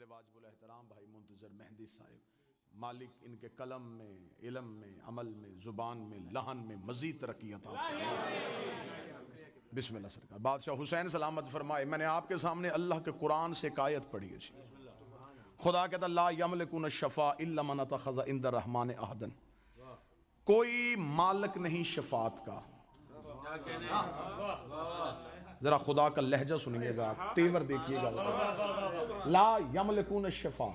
वाजिबुल एहतराम भाई मुंतजर मेहंदी साहिब, मालिक इनके कलम में, इल्म में, अमल में, जुबान में, लहन में मजीद तरक्की अता फरमाए। बिस्मिल्लाह सरकार। बादशाह हुसैन सलामत फरमाए, मैंने आपके सामने अल्लाह के कुरान से एक आयत पढ़ी है। खुदा कहता ला यमलिकुन शफा इल्ला मन अतखज़ इंद रहमान अहदन, कोई मालिक नहीं शफात का। जरा खुदा का लहजा सुनिएगा, तेवर देखिएगा। ला यमलिकुन शफा,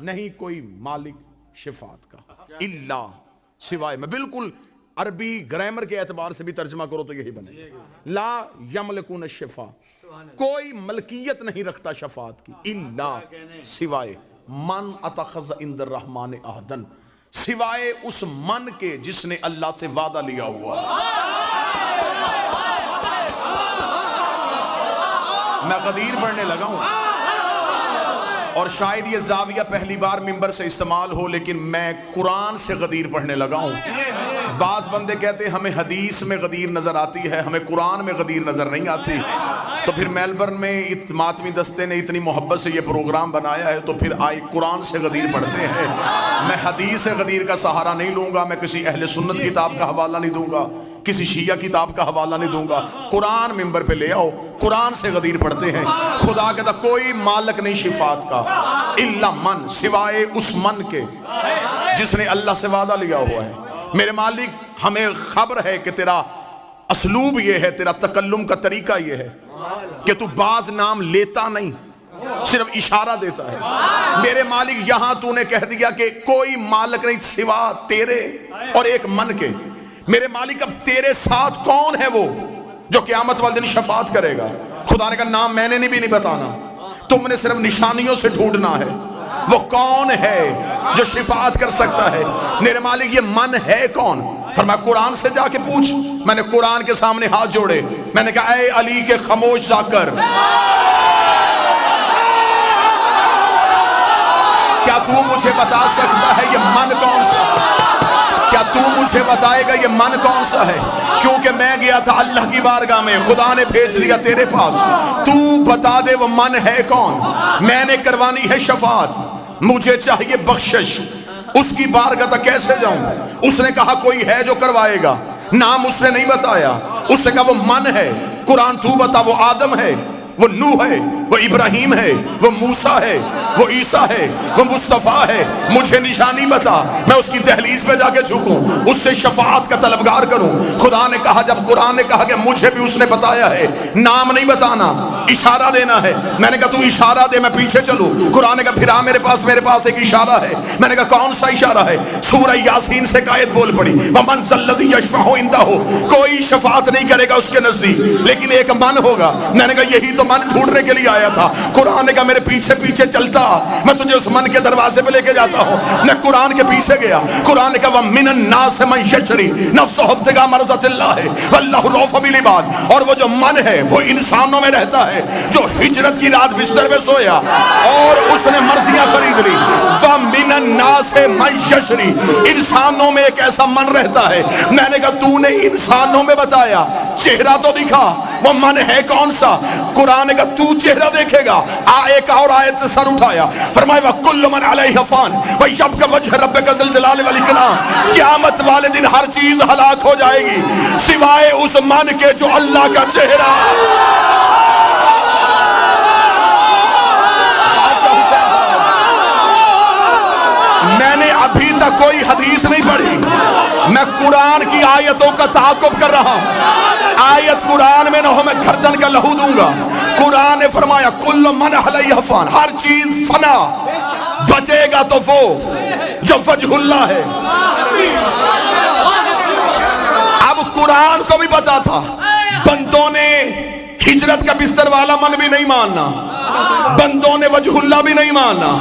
नहीं कोई मालिक शिफात का, इल्ला सिवाय। मैं बिल्कुल अरबी ग्रामर के एतबार से भी तर्जमा करो तो यही बने, ला यमलिकुन शिफा, कोई मलकियत नहीं रखता शफात की, इल्ला सिवाय, मन अतखज़ इंद रहमान अहदन, सिवाय उस मन के जिसने अल्लाह से वादा लिया हुआ। मैं गदीर पढ़ने लगा हूं और शायद ये जाविया पहली बार मिंबर से इस्तेमाल हो, लेकिन मैं कुरान से गदीर पढ़ने लगा हूं। बाज बंदे कहते हैं हमें हदीस में गदीर नजर आती है, हमें कुरान में गदीर नजर नहीं आती। तो फिर मेलबर्न में मातमी दस्ते ने इतनी मोहब्बत से ये प्रोग्राम बनाया है, तो फिर आए कुरान से गदीर पढ़ते हैं। मैं हदीस से गदीर का सहारा नहीं लूंगा, मैं किसी अहले सुन्नत किताब का हवाला नहीं दूंगा, किसी शिया किताब का हवाला नहीं दूंगा। कुरान मिंबर पे ले आओ, कुरान से गदीर पढ़ते हैं। खुदा कहता कोई मालिक नहीं शिफात का, इल्ला मन, सिवाय उस मन के जिसने अल्लाह से वादा लिया हुआ है। मेरे मालिक, हमें खबर है कि तेरा असलूब ये है, तेरा तकल्लुम का तरीका ये है कि तू बाज नाम लेता नहीं, सिर्फ इशारा देता है। मेरे मालिक, यहां तूने कह दिया कि कोई मालिक नहीं सिवा तेरे और एक मन के। मेरे मालिक, अब तेरे साथ कौन है वो जो क़यामत वाले दिन शफात करेगा? खुदा ने कहा नाम मैंने भी नहीं बताना, तुमने सिर्फ निशानियों से ढूंढना है वो कौन है जो शिफात कर सकता है। मेरे मालिक, ये मन है कौन? फरमाया कुरान से जाके पूछ। मैंने कुरान के सामने हाथ जोड़े, मैंने कहा ऐ अली के खामोश जाकर, क्या तू मुझे बता सकता है ये मन कौन सा है? क्या तू मुझे बताएगा ये मन कौन सा है? क्योंकि मैं गया था अल्लाह की बारगाह में, खुदा ने भेज दिया तेरे पास, तू बता दे वो मन है कौन। मैंने करवानी है शफात, मुझे चाहिए बख्शिश, उसकी बारगाह तक कैसे जाऊं? उसने कहा कोई है जो करवाएगा, नाम उसने नहीं बताया, उसने कहा वो मन है। कुरान तू बता, वो आदम है, वो नूह है, वो इब्राहिम है, वो मूसा है, वो ईसा है, वो मुस्तफा है। मुझे निशानी बता, मैं उसकी दहलीज पे जाके झुकूं, उससे शफाअत का तलबगार करूं। खुदा ने कहा, जब कुरान ने कहा कि मुझे भी उसने बताया है, नाम नहीं बताना, इशारा देना है। मैंने कहा तू इशारा दे, मैं पीछे चलूं। कुरान ने कहा फिर आ मेरे पास एक इशारा है। मैंने कहा कौन सा इशारा है? सूरह यासीन से आयत बोल पड़ी, वमन ज़ल्लज़ी यशफ़अउ इंदहु, कोई शफाअत नहीं करेगा उसके नजदीक, लेकिन एक मन होगा। मैंने कहा यही तो मन ढूंढने के लिए आया था। कुरान ने कहा मेरे पीछे पीछे चलता, मैं तुझे उस मन के दरवाजे पे लेके जाता हूँ। मैं कुरान के पीछे गया। कुरान ने कहा वमिनन नास मन यशरी नफ्सहु इब्तिगा मरज़ातिल्लाह वल्लाहु रऊफ़ुम बिल इबाद, और वो जो मन है वो इंसानों में रहता है, जो हिजरत की रात बिस्तर में सोया और उसने मर्जियां खरीद ली। वमिनन नास मन यशरी, इंसानों में एक ऐसा मन रहता है। मैंने कहा तूने इंसानों में बताया, चेहरा तो दिखा, वो मन है कौन सा? कुरान ने कहा तू चेहरा देखेगा। एक और आयत से सर उठाया, फरमाया वकुल्लु मन अलैहा फान व यब्का वजह रब्बिका ज़ुल जलाल वल इकराम, क़यामत वाले दिन हर चीज हलाक हो जाएगी सिवाय उस मन के जो अल्लाह का चेहरा। मैंने अभी तक कोई हदीस नहीं पढ़ी, मैं कुरान की आयतों का ताक़ुब कर रहा हूं। आयत कुरान में न हो, मैं गर्दन का लहू दूंगा। कुरान ने फरमाया कुल्लु मन अलैहा फान, हर चीज फना, बचेगा तो वो जो वजहुल्लाह है। अब कुरान को भी पता था, बंदों ने हिजरत का बिस्तर वाला मन भी नहीं मानना, बंदों ने वजहुल्लाह भी नहीं मानना।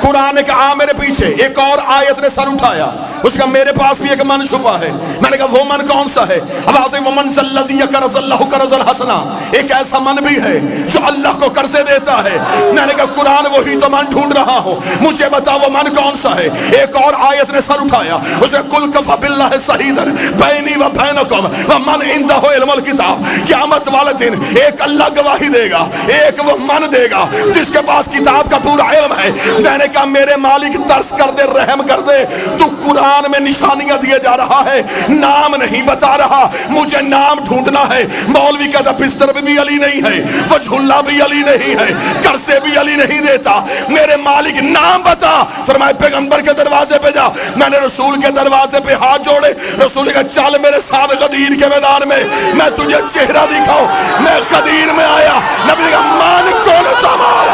कुरान ने कहा मेरे पीछे। एक और आयत ने सर उठाया, उसका मेरे पास भी एक मन छुपा है। मैंने कहा वो मन कौन सा है? अब आसे वो मन सल्लज़ी यक़रज़ुल्लाहु क़र्ज़न हसना, एक ऐसा मन भी है जो अल्लाह को कर्ज़े देता है। मैंने कहा कुरान वही तो मन ढूंढ रहा हूँ, मुझे बता वो मन कौन सा है। एक और आयत ने सर उठाया, उसे कुल कफ़ा बिल्लाहि शहीदन बैनी व बैनकुम व मन इंदहु इल्मुल किताब। क़यामत वाले दिन एक अल्लाह गवाही देगा, एक वो मन देगा जिसके पास किताब का पूरा इल्म है। मैंने कहा मेरे मालिक तरस कर दे, रहम कर दे, तू कुरान में निशानियां दिए जा रहा है, नाम नहीं बता रहा, मुझे नाम ढूंढना है। मौलवी कहता बिस्तर भी अली नहीं है, वजहुल्ला भी अली नहीं है, कर्से भी अली नहीं देता, मेरे मालिक नाम बता। फरमाए पैगंबर के दरवाजे पे जा। मैंने रसूल के दरवाजे पे हाथ जोड़े, रसूल का चल मेरे साथ गदीर के मैदान में, मैं तुझे चेहरा दिखाऊं। मैं गदीर में आया, नबी का मान कौन तमाम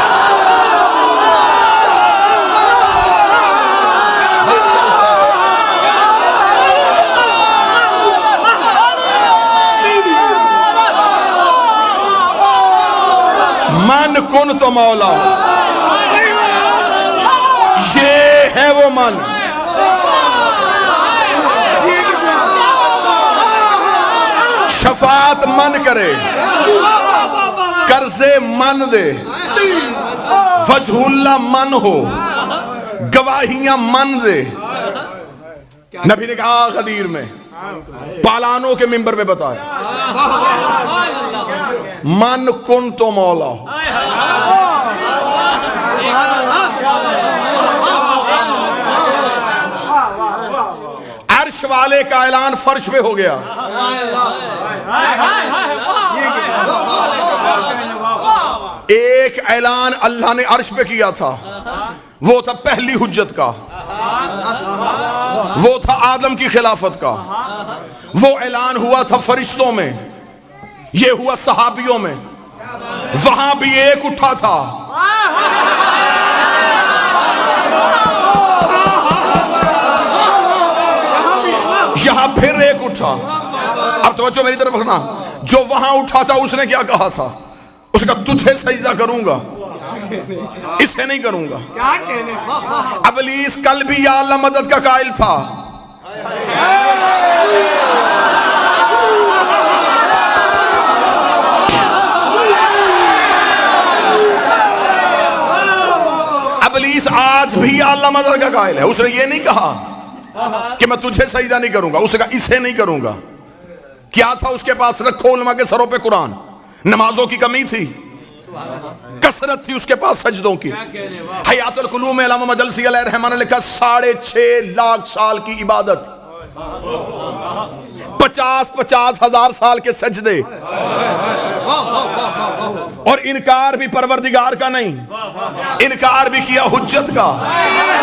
मन कुन तो मौला, ये है वो मन। शफात मन करे, कर्जे मन दे, वजहुल्ला मन हो, गवाहियां मन दे। नबी ने कहा गदीर में पालानों के मिंबर पे बताया, मन कुन तो मौला। अर्श वाले का ऐलान फर्श पे हो गया। एक ऐलान अल्लाह ने अर्श पे किया था, वो था पहली हुज्जत का, वो था आदम की खिलाफत का। वो ऐलान हुआ था फरिश्तों में, ये हुआ सहाबियों में। वहां भी एक उठा था, यहां फिर एक उठा। अब तो मेरी तरफ रखना, जो वहां उठा था उसने क्या कहा था? उसका तुझे सजदा करूंगा, इसे नहीं करूंगा। इब्लीस कल भी या अल्लाह मदद का कायल था। इब्लीस आज भी या अल्लाह मदद का कायल है। उसने ये नहीं कहा कि मैं तुझे सजदा नहीं करूंगा, उसने कहा इसे नहीं करूंगा। क्या था उसके पास? रखो उलमा के सरों पे कुरान। नमाजों की कमी थी, कसरत थी उसके पास सजदों की। हयातुल कुलूम में अल्लामा मजलसी अलैहिर्रहमान ने लिखा 6.5 लाख साल की इबादत, 50-50 हजार साल के सजदे, और इनकार भी परवरदिगार का नहीं, इनकार भी किया हुज्जत का।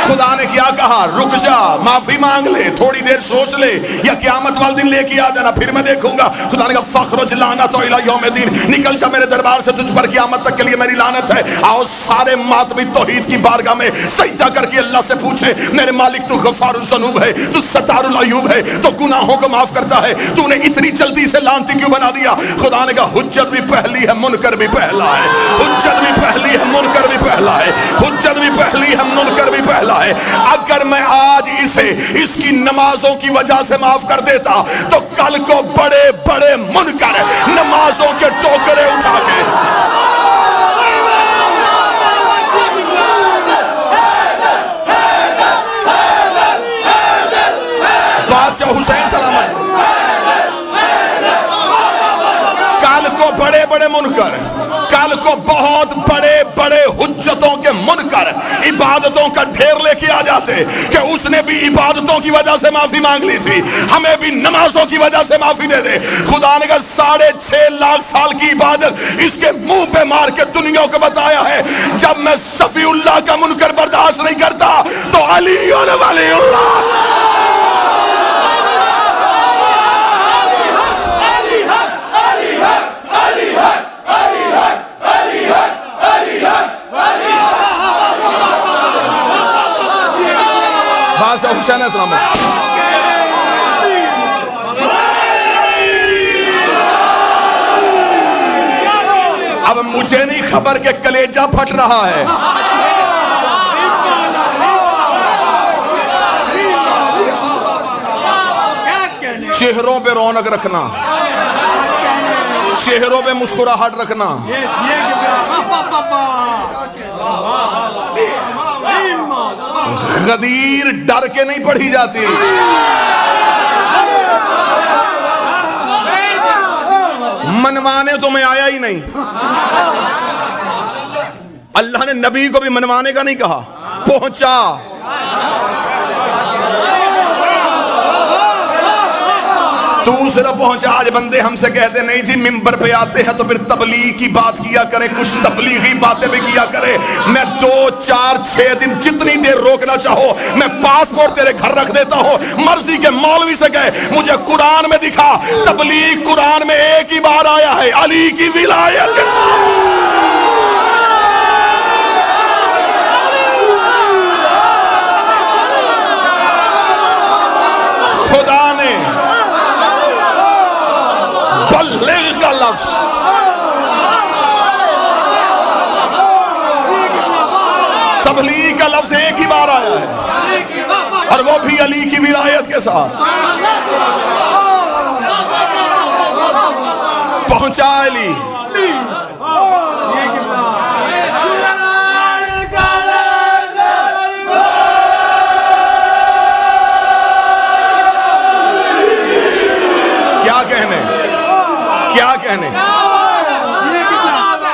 खुदा ने क्या कहा? रुक जा, माफी मांग ले, थोड़ी देर सोच ले, या क़यामत वाले दिन लेके आ जाना, फिर मैं देखूंगा। खुदा ने कहा फखरुज लानत इला यौमिद्दीन, निकल जा मेरे दरबार से, तुझ पर क़यामत तक के लिए मेरी लानत है। आओ सारे मातमी तौहीद की बारगाह में सजदा करके अल्लाह से पूछे, मेरे मालिक तू गफ्फारुज़ ज़ुनूब है, तू सत्तारुल अयूब है, तो गुनाहों को माफ करता है, तूने इतनी जल्दी से लानती क्यों बना दिया? खुदा ने कहा हुज्जत भी पहली है, मुनकर भी पहला है। हुज्जत भी पहली है, मुनकर भी पहला है। हुज्जत भी पहली है, मुनकर भी पहला है। अगर मैं आज इसे इसकी नमाजों की वजह से माफ कर देता, तो कल को बड़े बड़े मुनकर नमाजों के टोकरे उठा के बादशाह हुसैन सलामत, कल को बड़े बड़े मुनकर, कल को बहुत बड़े बड़े हुज्जतों के मुनकर इबादतों का ढेर लेके आ जाते कि उसने भी इबादतों की वजह से माफी मांग ली थी, हमें भी नमाजों की वजह से माफी दे दे। खुदा ने कहा 6.5 लाख साल की इबादत इसके मुंह पे मार के दुनिया को बताया है, जब मैं सफीउल्लाह का मुनकर बर्दाश्त नहीं करता तो अली और वलीउल्लाह हुसैन सलामत। अब मुझे नहीं खबर के कलेजा फट रहा है। चेहरों पे रौनक रखना, चेहरों पे मुस्कुराहट रखना। गदीर डर के नहीं पढ़ी जाती, मनवाने तो मैं आया ही नहीं। अल्लाह ने नबी को भी मनवाने का नहीं कहा, पहुंचा। तू सिर्फ पहुंचा। आज बंदे हमसे कहते नहीं जी मिंबर पे आते हैं तो फिर तबलीग की बात किया करें, कुछ तबलीगी बातें भी किया करें। मैं 2, 4, 6 दिन जितनी देर रोकना चाहो मैं पासपोर्ट तेरे घर रख देता हूं। मर्जी के मौलवी से कहे मुझे कुरान में दिखा। तबलीग कुरान में एक ही बार आया है, अली की विलायत के साथ। खुदा ने बल्लिग का लफ्ज तबलीग का लफ्ज एक ही बार आया है, और वो भी अली की विलायत के साथ। पहुंचा अली। क्या कहने, क्या कहने।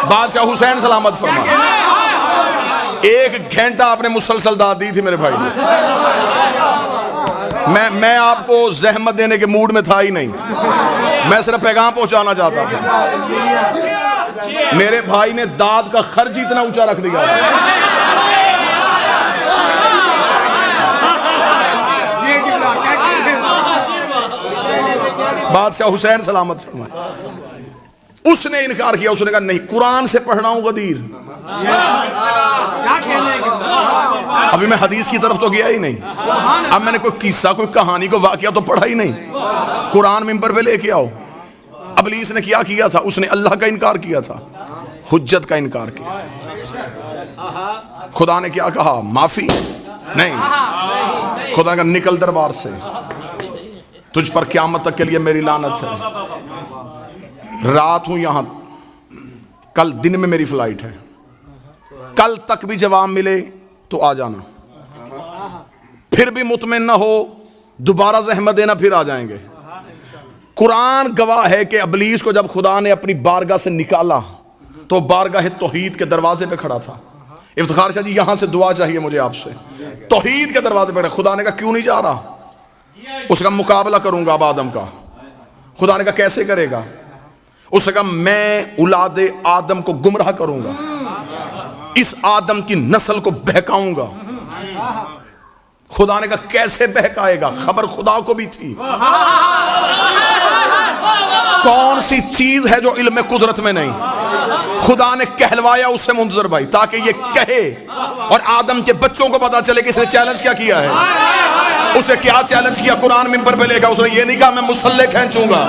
बादशाह हुसैन सलामत फरमा, 1 घंटा आपने मुसलसल दाद दी थी मेरे भाई ने। मैं आपको जहमत देने के मूड में था ही नहीं, मैं सिर्फ पैगाम पहुंचाना चाहता था। मेरे भाई ने दाद का खर्च इतना ऊंचा रख दिया। बादशाह हुसैन सलामत फरमाए। उसने इनकार किया, उसने कहा नहीं कुरान से पढ़ रहा हूं गदीर। अभी मैं हदीस की तरफ तो गया ही नहीं, अब मैंने कोई किस्सा कोई कहानी को वाकया तो पढ़ा ही नहीं। कुरान मिंबर पे लेके आओ। इब्लीस ने क्या किया था, उसने अल्लाह का इनकार किया था, हुज्जत का इनकार किया। खुदा ने क्या कहा, माफी नहीं। खुदा का निकल दरबार से, तुझ पर क़यामत तक के लिए मेरी लानत है। रात हूं यहां, कल दिन में मेरी फ्लाइट है, कल तक भी जवाब मिले तो आ जाना, फिर भी मुतमिन ना हो दोबारा ज़हमत देना, फिर आ जाएंगे। कुरान गवाह है कि इब्लीस को जब खुदा ने अपनी बारगाह से निकाला तो बारगाह तौहीद के दरवाजे पे खड़ा था। इफ्तिखार शाह जी यहां से दुआ चाहिए मुझे आपसे। तौहीद के दरवाजे पे खड़ा, खुदा ने कहा क्यों नहीं जा रहा? उसका मुकाबला करूंगा अब आदम का। खुदा ने कहा कैसे करेगा? उसने कहा मैं औलाद आदम को गुमराह करूंगा, इस आदम की नस्ल को बहकाऊंगा। खुदा ने कहा कैसे बहकाएगा? खबर खुदा को भी थी। कौन सी चीज है जो इल्म कुदरत में नहीं? खुदा ने कहलवाया उससे मुंतजर भाई, ताकि ये कहे और आदम के बच्चों को पता चले कि इसने चैलेंज क्या किया है। उसे क्या चैलेंज किया? कुरान मिंबर पे लेकर उसने ये नहीं कहा मैं मुसल्ले खींचूंगा,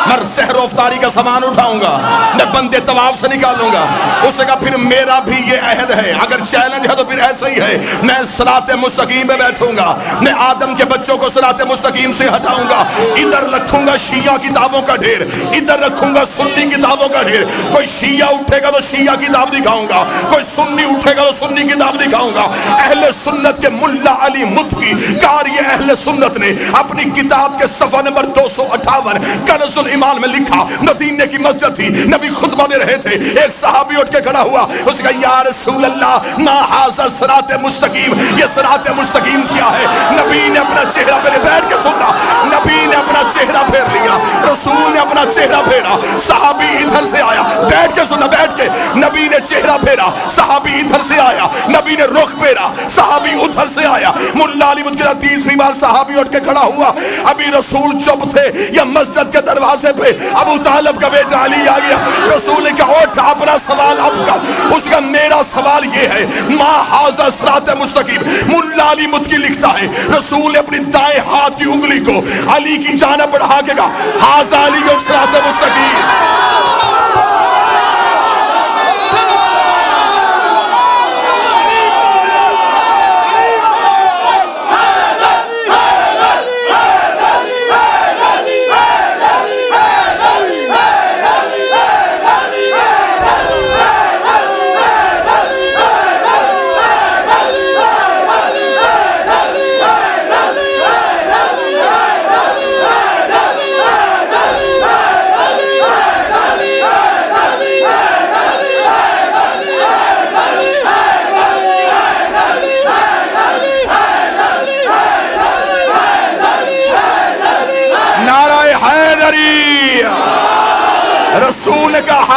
मैं सहरो अफ्तारी का सामान उठाऊंगा, मैं बंदे तवाफ से निकालूंगा। उसने कहा फिर मेरा भी ये अहद है, अगर चैलेंज है तो फिर ऐसा ही है, मैं सिराते मुस्तकीम पे बैठूंगा, मैं आदम के बच्चों को सिराते मुस्तकीम से हटाऊंगा। इधर रखूंगा शिया किताबों का ढेर, इधर रखूंगा सुन्नी किताबों का ढेर। कोई शिया उठेगा तो शिया किताब दिखाऊंगा, कोई सुन्नी उठेगा तो सुन्नी किताब दिखाऊंगा। अहले सुन्नत के मुल्ला अली मुत्की कार्य अहले सुन्नत ने अपनी किताब के सफा नंबर 258 कनज़ुल ईमान में लिखा, मदीने की मस्जिद थी, नबी खुतबा दे रहे थे, एक सहाबी उठ के खड़ा हुआ, उसने कहा या रसूल अल्लाह मा हाज़ा सिराते मुस्तकीम, ये सिराते मुस्तकीम क्या है? नबी ने अपना चेहरा पे बैठ के सुना, नबी ने अपना चेहरा फेर लिया, रसूल ने अपना चेहरा फेरा, सहाबी इधर से आया, बैठ के सुना, बैठ के नबी ने चेहरा फेरा, सहाबी इधर से आया, नबी ने रुख फेरा, सहाबी उधर से आया। मुल्ला अली मुझे तीसरी बार सहाबी उठ के खड़ा हुआ, अभी रसूल चुप थे, या मस्जिद के दरवाजे पे अबू तालिब का बेटा अली आ गया। रसूल ने कहा उठ अपना सवाल अब कर। उसका मेरा सवाल ये है मा हाज़ा सिराते मुस्तकीम। मुल्ला अली मुत्की लिखता है रसूल ने अपनी दाएं हाथ की उंगली को अली की जानिब बढ़ा के कहा हाज़ा अली और सिराते मुस्तकीम।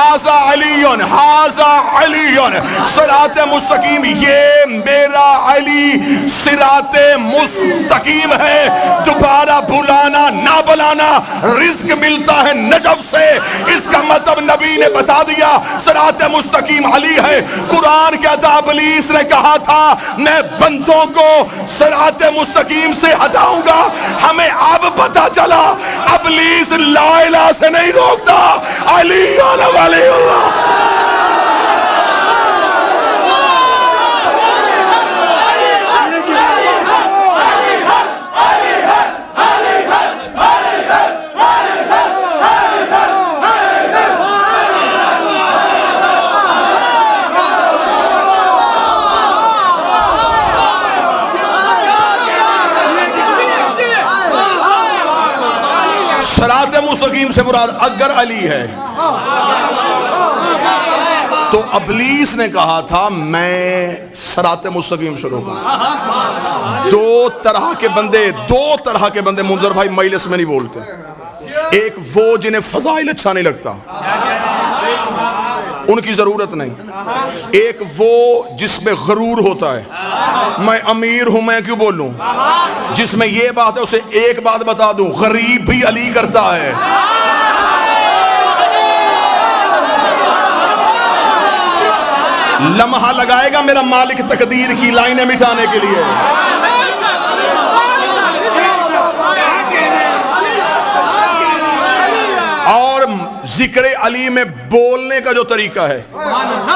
हाजा अलीयुन, हाजा अलीयुन सिरात मुस्तकीम, ये मेरा अली सिरात मुस्तकीम है। दोबारा बुलाना ना बुलाना, रिज्क मिलता है नजफ से, इसका मतलब नबी ने बता दिया सिरात मुस्तकीम अली है। कुरान कहता इब्लीस ने कहा था मैं बंदों को सिरात मुस्तकीम से हटाऊंगा। हमें अब पता चला इब्लीस ला इलाहा से नहीं रोकता, अली वाले सिरात मुस्तकीम से मुराद अगर अली है तो इब्लीस ने कहा था मैं सिरात मुस्तकीम से रोकूंगा। दो तरह के बंदे मुंजर भाई मजलिस में नहीं बोलते। एक वो जिन्हें फजाइल अच्छा नहीं लगता, उनकी जरूरत नहीं। एक वो जिसमें गरूर होता है, मैं अमीर हूं मैं क्यों बोलूं। जिसमें ये बात है उसे एक बात बता दूं, गरीब भी अली करता है। लम्हा लगाएगा मेरा मालिक तकदीर की लाइनें मिटाने के लिए। और जिक्र अली में बोलने का जो तरीका है,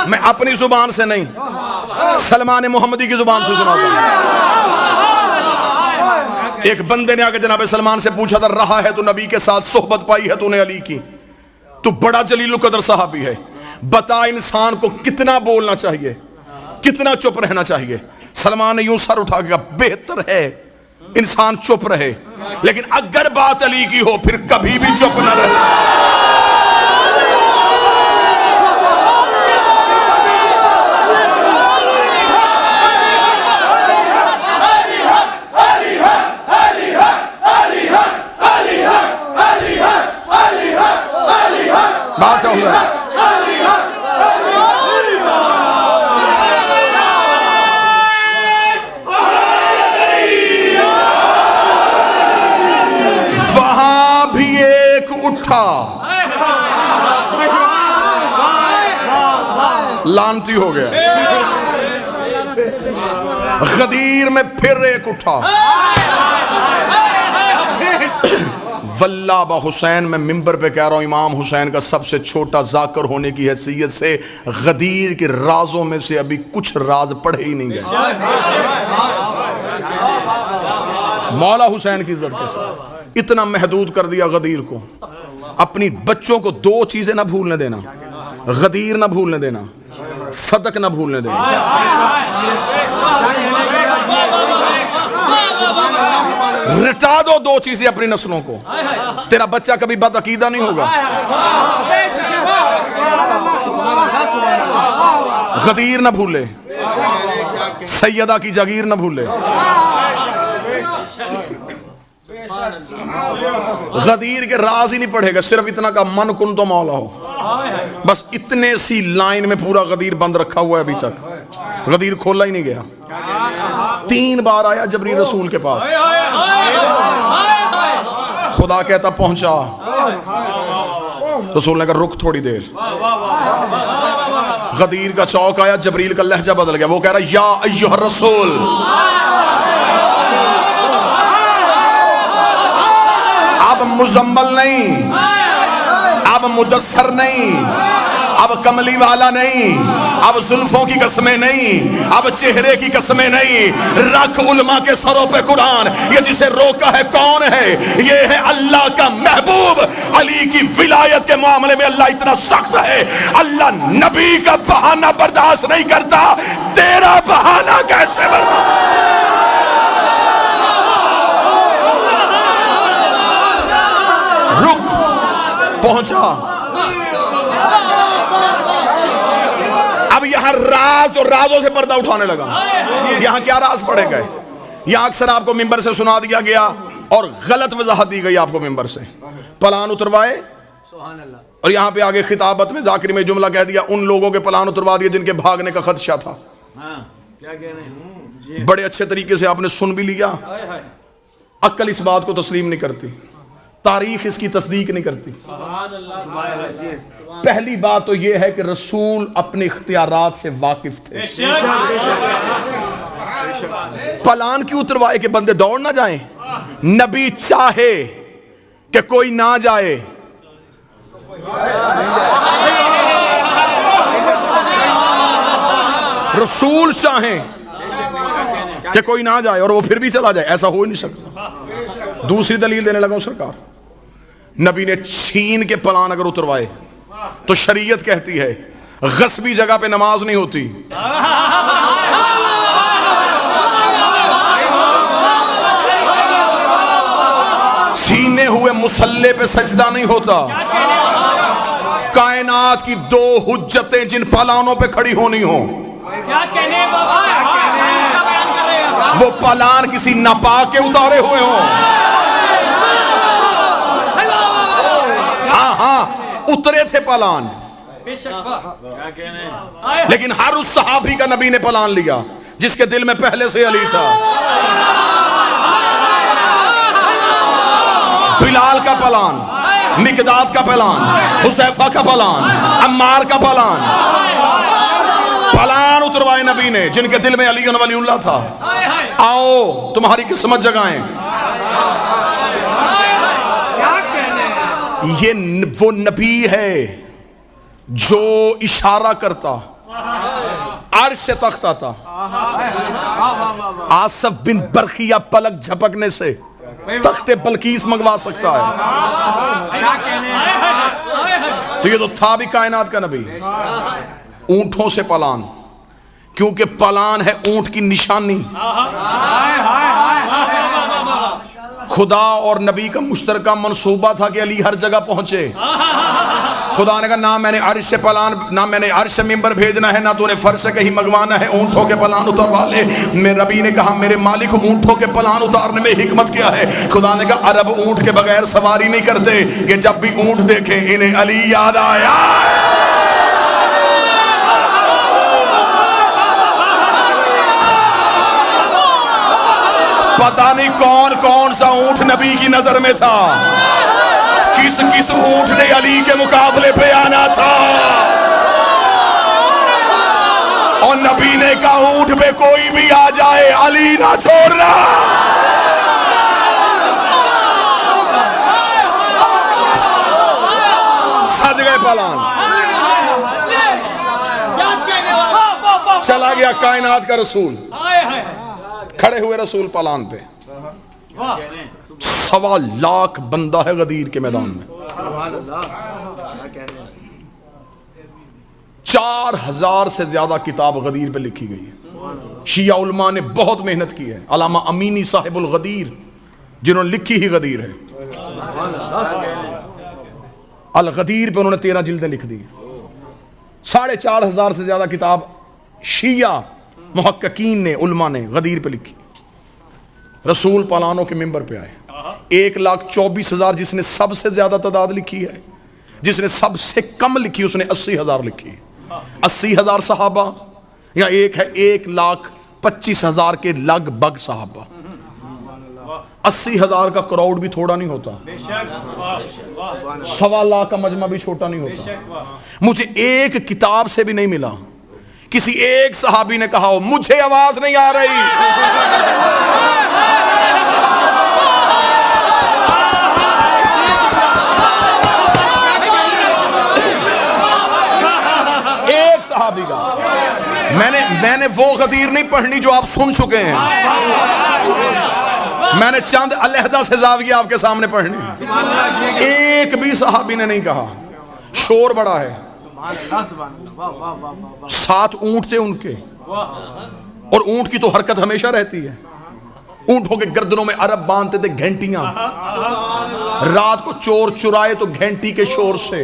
मैं अपनी जुबान से नहीं, सलमान मोहम्मदी की जुबान से सुनाता हूं। एक बंदे ने आके जनाब सलमान से पूछा था, रहा है तो नबी के साथ सोहबत पाई है तूने अली की, तू बड़ा जलील कदर सहाबी है, बता इंसान को कितना बोलना चाहिए, कितना चुप रहना चाहिए। सलमान ने यूं सर उठा के कहा बेहतर है इंसान चुप रहे, लेकिन अगर बात अली की हो फिर कभी भी चुप न रहे। बात से हो गया। वहां भी एक उठा, लानती हो गया। गदीर में फिर एक उठा। वल्लाह हुसैन, मैं मिंबर पे कह रहा हूं, इमाम हुसैन का सबसे छोटा जाकर होने की हैसियत से गदीर के राजों में से अभी कुछ राज पढ़े ही नहीं गए। मौला हुसैन की इज्जत के साथ इतना महदूद कर दिया गदीर को। अपनी बच्चों को दो चीजें ना भूलने देना, गदीर ना भूलने देना, फदक ना भूलने देना। रिटा दो दो चीजें अपनी नस्लों को, तेरा बच्चा कभी बदअकीदा नहीं होगा। गदीर ना भूले, सैयदा की जागीर ना भूले। गदीर के राज ही नहीं पढ़ेगा, सिर्फ इतना का मन कुन तो मौला हो, बस इतने सी लाइन में पूरा गदीर बंद रखा हुआ है। अभी तक गदीर खोला ही नहीं गया। 3 बार आया जबरील रसूल के पास, खुदा कहता पहुंचा, रसूल ने कहा रुक थोड़ी देर। गदीर का चौक आया, जबरील का लहजा बदल गया। वो कह रहा या अय्युहर रसूल, अब मुजम्मल नहीं, अब मुदस्सर नहीं, अब कमली वाला नहीं, अब जुल्फों की कसमें नहीं, अब चेहरे की कसमें नहीं, रख उलमा के सरों पे कुरान। ये जिसे रोका है कौन है? ये है अल्लाह का महबूब। अली की विलायत के मामले में अल्लाह इतना सख्त है, अल्लाह नबी का बहाना बर्दाश्त नहीं करता। तेरा बहाना कैसे बर्दाश्त? रुक, पहुंचा। अब यहां राज और राजों से पर्दा उठाने लगा। यहां क्या राज पड़े गए? यहां अक्सर आपको मिंबर से सुना दिया गया और गलत वजाहत दी गई आपको मिंबर से। प्लान उतरवाए, और यहां पे आगे खिताबत में जाकिर में जुमला कह दिया, उन लोगों के प्लान उतरवा दिए जिनके भागने का खदशा था। क्या कहने, बड़े अच्छे तरीके से आपने सुन भी लिया। अक्ल इस बात को तस्लीम नहीं करती, तारीख इसकी तस्दीक नहीं करती। पहली बात तो यह है कि रसूल अपने इख्तियारात से वाकिफ थे। प्लान क्यों उतरवाए कि बंदे दौड़ ना जाएं? नबी चाहे कि कोई ना जाए, रसूल चाहें कि कोई ना जाए और वो फिर भी चला जाए, ऐसा हो ही नहीं सकता। दूसरी दलील देने लगा हूं सरकार, नबी ने छीन के प्लान अगर उतरवाए तो शरीयत कहती है गस्बी जगह पे नमाज नहीं होती। छीने हुए मुसल्ले पे सजदा नहीं होता। कायनात की दो हुज्जतें जिन प्लानों पे खड़ी होनी हो, वो प्लान किसी नापाक के उतारे हुए हो। हाँ उतरे थे प्लान, लेकिन हर उस सहाबी का नबी ने प्लान लिया जिसके दिल में पहले से अली था। बिलाल का प्लान, मिकदाद का प्लान, हुसैफा का प्लान, अम्मार का प्लान उतरवाए नबी ने जिनके दिल में अली वलीउल्लाह था। आओ तुम्हारी किस्मत जगाएं। ये वो नबी है जो इशारा करता अर्श तख्त आता। आसफ बिन बरखिया पलक झपकने से तख्ते बल्कीस मंगवा सकता है। तो ये तो था भी कायनात का नबी। ऊंटों से प्लान, क्योंकि प्लान है ऊंट की निशानी। खुदा और नबी का मुश्तरका मंसूबा था कि अली हर जगह पहुंचे। खुदा ने कहा ना मैंने अर्श से प्लान, ना मैंने अर्श मिंबर भेजना है, ना तूने फर्श से कहीं मंगवाना है, ऊंटों के प्लान उतारवा ले। मेरे नबी ने कहा मेरे मालिक ऊंटों के प्लान उतारने में हिकमत क्या है? खुदा ने कहा अरब ऊंट के बगैर सवारी नहीं करते, कि जब भी ऊंट देखे इन्हें अली याद आया। पता नहीं कौन कौन सा ऊंट नबी की नजर में था, किस किस ऊंट ने अली के मुकाबले पे आना था। और नबी ने कहा ऊंट पे कोई भी आ जाए अली ना छोड़ना। सज गए प्लान, चला गया कायनात का रसूल, खड़े हुए रसूल प्लान पे। 1.25 लाख बंदा है गदीर के मैदान में। 4000 से ज्यादा किताब गदीर पे लिखी गई है। शिया उलमा ने बहुत मेहनत की है। अलामा अमीनी साहिबुल गदीर जिन्होंने लिखी ही गदीर है, अल गदीर पे उन्होंने 13 जिल्दें लिख दी। 4,500 से ज्यादा किताब शिया मुहक्किकीन ने, उलमा ने गदीर पे लिखी। रसूल प्लानों के मिंबर पे आए। 1,24,000 जिसने सबसे ज्यादा तादाद लिखी है, जिसने सबसे कम लिखी उसने 80,000 लिखी। 80,000 सहाबा, या एक है 1,25,000 के लगभग सहाबा। 80,000 का क्राउड भी थोड़ा नहीं होता, 1.25 लाख का मजमा भी छोटा नहीं होता। मुझे एक किताब से भी नहीं मिला किसी एक सहाबी ने कहा हो मुझे आवाज नहीं आ रही। एक सहाबी का मैंने वो गदीर नहीं पढ़नी जो आप सुन चुके हैं। मैंने चंद अलहदा से जाविया आपके सामने पढ़नी। एक भी सहाबी ने नहीं कहा। शोर बड़ा है। 7 ऊंट थे उनके, और ऊंट की तो हरकत हमेशा रहती है। ऊंटों के गर्दनों में अरब बांधते थे घंटियां। रात को चोर चुराए तो घंटी के शोर से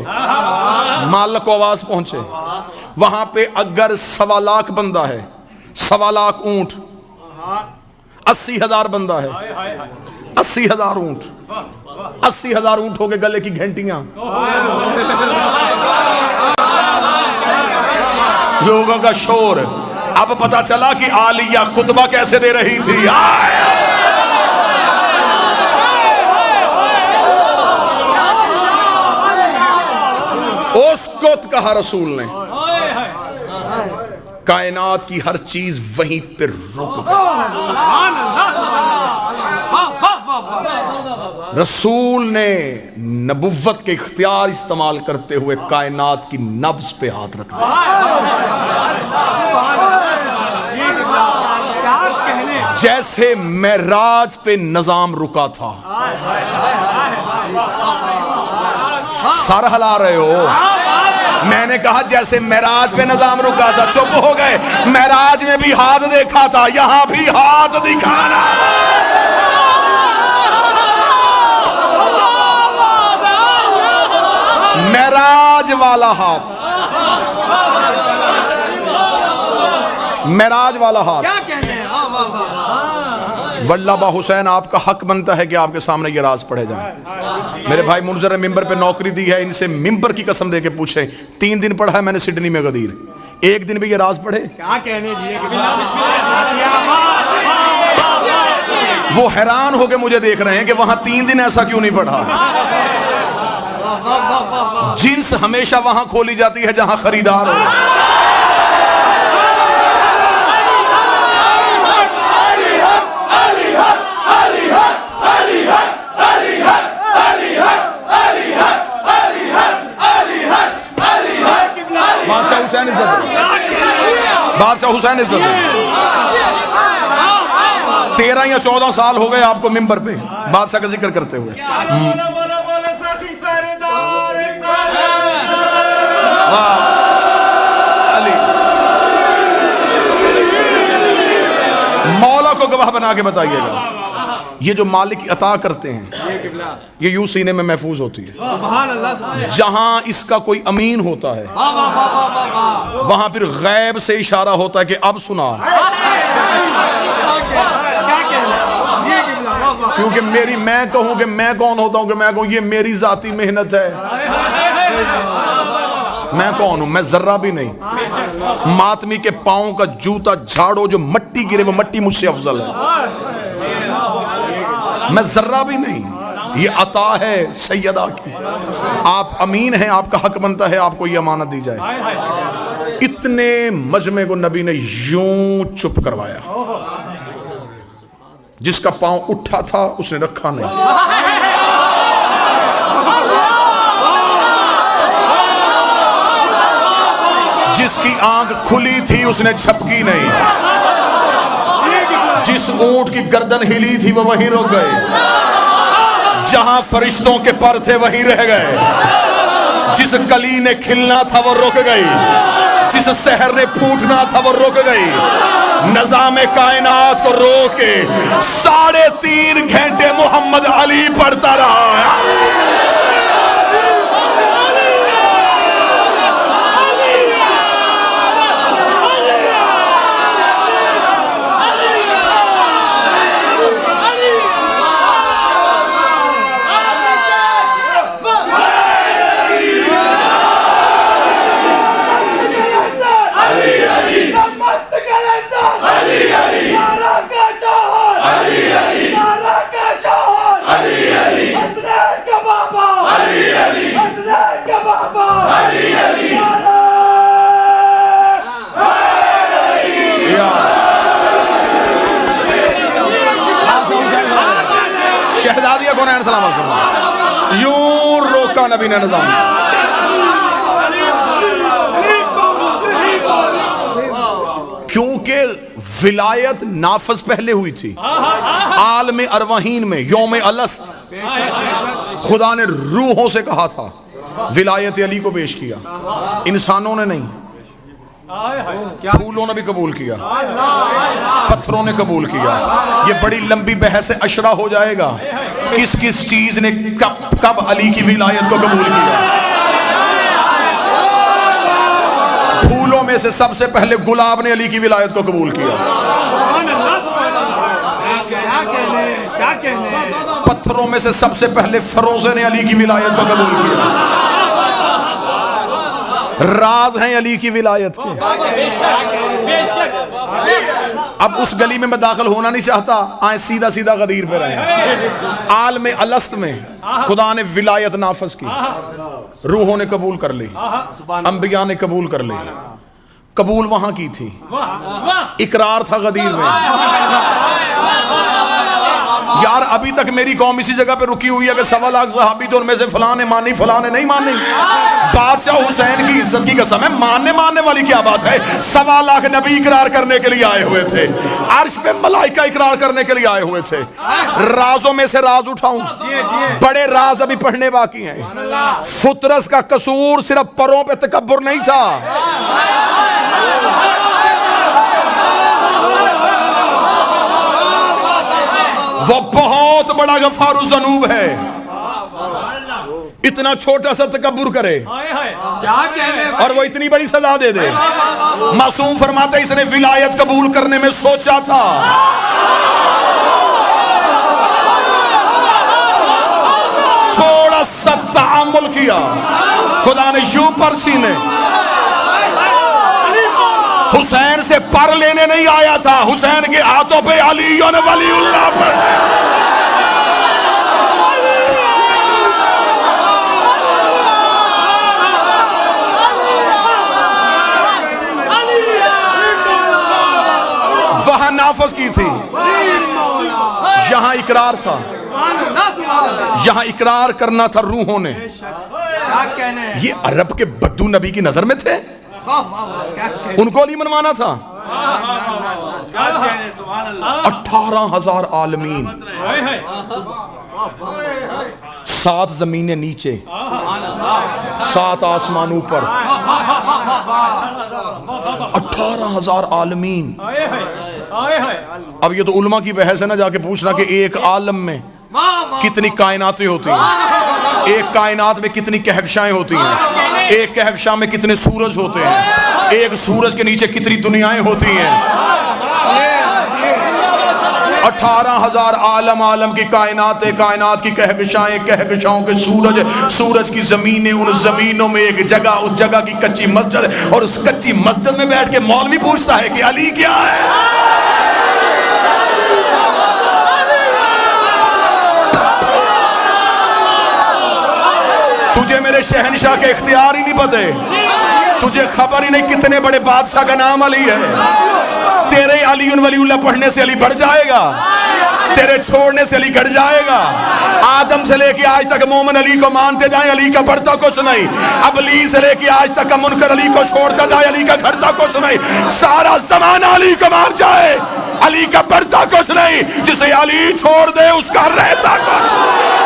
मालिक को आवाज पहुंचे। वहां पे अगर 1.25 लाख बंदा है, 1.25 लाख ऊंट, 80,000 बंदा है, 80,000 ऊंट, 80,000 ऊंट हो गए गले की घंटियां, लोगों का शोर। अब पता चला कि आलिया खुतबा कैसे दे रही थी। उसको कहा रसूल ने, कायनात की हर चीज वहीं पर रुक गई। रसूल ने नबुव्वत के इख्तियार इस्तेमाल करते हुए कायनात की नब्ज पे हाथ रख दिया। जैसे मेराज पे निजाम रुका था। सर हिला रहे हो। मैंने कहा जैसे मेराज पे निजाम रुका था। चुप हो गए। मेराज में भी हाथ देखा था, यहां भी हाथ दिखाना। मेराज वाला हाथ, मेराज वाला हाथ। क्या कहने हैं? वाह वाह वाह। वल्लाबा हुसैन, आपका हक बनता है कि आपके सामने ये राज पढ़े जाए। मेरे भाई मुनजर मिंबर पे नौकरी दी है, इनसे मिंबर की कसम दे के पूछे। 3 दिन पढ़ा है मैंने सिडनी में गदीर, एक दिन भी ये राज पढ़े? क्या कहने जी? वो हैरान हो के मुझे देख रहे हैं कि वहां 3 दिन ऐसा क्यों नहीं पढ़ा। जिन्स हमेशा वहां खोली जाती है जहां खरीदार हो। बादशाह हुसैन इज्जत, 13 या 14 साल हो गए आपको मिंबर पे बादशाह का जिक्र करते हुए। मौला को गवाह बना के बताइएगा, ये जो मालिक अता करते हैं ये यूं सीने में महफूज होती है। जहां इसका कोई अमीन होता है वहां फिर गैब से इशारा होता है कि अब सुना। क्योंकि मेरी, मैं कहूं कि मैं कौन होता हूं कि मैं कहूं ये मेरी जाती मेहनत है। मैं कौन हूं? मैं जर्रा भी नहीं। मातमी के पांव का जूता झाड़ो, जो मट्टी गिरे वो मट्टी मुझसे अफजल है। मैं जर्रा भी नहीं। ये अता है सैयदा की। आप अमीन हैं, आपका हक बनता है आपको ये अमानत दी जाए। इतने मजमे को नबी ने यूं चुप करवाया। जिसका पांव उठा था उसने रखा नहीं। जिसकी आंख खुली थी उसने झपकी नहीं। जिस ऊंट की गर्दन हिली थी वो वहीं रुक गए। जहां फरिश्तों के पर थे वहीं रह गए। जिस कली ने खिलना था वो रुक गई। जिस शहर ने फूटना था वो रुक गई। नज़ामे कायनात को रोक के 3.5 घंटे मोहम्मद अली पढ़ता रहा। शहजादिया कौन है? सलाम यूं रोका नबी ने निजाम। क्योंकि विलायत नाफज पहले हुई थी आलम अरवाहीन में। यौम अलस्त खुदा ने रूहों से कहा था, विलायत अली को पेश किया। इंसानों ने नहीं, फूलों ने भी कबूल किया, पत्थरों ने कबूल किया। ये बड़ी लंबी बहस अशरा हो जाएगा किस किस चीज ने कब अली की विलायत को कबूल किया। फूलों में से सबसे पहले गुलाब ने अली की विलायत को कबूल किया। नफरों में से सबसे पहले फरोज़े ने अली की विलायत को कबूल किया। राज हैं अली की विलायत के। अब उस गली में मैं दाखिल होना नहीं चाहता, आए सीधा सीधा गदीर पे रहे। आल में अलस्त में खुदा ने विलायत नाफज की, रूहों ने कबूल कर ली, अंबिया ने कबूल कर ली। कबूल वहां की थी, इकरार था गदीर में। यार अभी तक मेरी कौम इसी जगह पे रुकी हुई है कि 1.25 लाख सहाबी तो उनमें से फलाने मानी फलाने नहीं मानी। बादशाह हुसैन की इज्जत की कसम है, मानने वाली क्या बात है। 1.25 लाख नबी इकरार करने के लिए आए हुए थे, अर्श पे मलाइका इकरार करने के लिए आए हुए थे। राजों में से राज उठाऊं, बड़े राज अभी पढ़ने बाकी हैं। फुतरस का कसूर सिर्फ परों पे तकब्बुर नहीं था, वो बहुत बड़ा गफारू ज़नूब है। इतना छोटा सा तकब्बुर करे और वो इतनी बड़ी सजा दे दे। मासूम फरमाते इसने विलायत कबूल करने में सोचा था, थोड़ा सा तअम्मुल किया। खुदा ने यूं परसी ने हुसैन से पर लेने नहीं आया था, हुसैन के हाथों पे अली ने वलीउल्लाह पर वहां नाफज की थी, यहां इकरार था, यहां इकरार करना था रूहों ने। ये अरब के बद्दू नबी की नजर में थे, उनको अली मनवाना था। 18,000 आलमीन, 7 जमीनें नीचे, 7 आसमान ऊपर, 18,000 आलमीन। अब ये तो उलमा की बहस है ना, जाके पूछना कि एक आलम में कितनी कायनातें होती हैं, एक कायनात में कितनी कहकशाएं होती हैं, एक कहकशा में कितने सूरज होते हैं, एक सूरज के नीचे कितनी दुनियाएं होती हैं। 18,000 आलम, आलम की कायनातें, कायनात की कहकशाएं, कहकशाओं के सूरज, सूरज की जमीनें, उन जमीनों में एक जगह, उस जगह की कच्ची मस्जिद, और उस कच्ची मस्जिद में बैठ के मौलवी पूछता है कि अली क्या है। तुझे मेरे शहनशाह के इख्तियार ही नहीं पते, तुझे खबर ही नहीं कितने बड़े बादशाह का नाम अली है। तेरे अली वलीउल्लाह पढ़ने से अली बढ़ जाएगा, तेरे छोड़ने से अली घट जाएगा। आदम से लेके आज तक मोमिन अली को मानते जाए, अली का बढ़ता कुछ नहीं। अबली से लेके आज तक मुनकर अली को छोड़ता जाए, अली का घटता कुछ नहीं। सारा जमाना अली को मान जाए, अली का बढ़ता कुछ नहीं। जिसे अली छोड़ दे उसका रहता कुछ नहीं।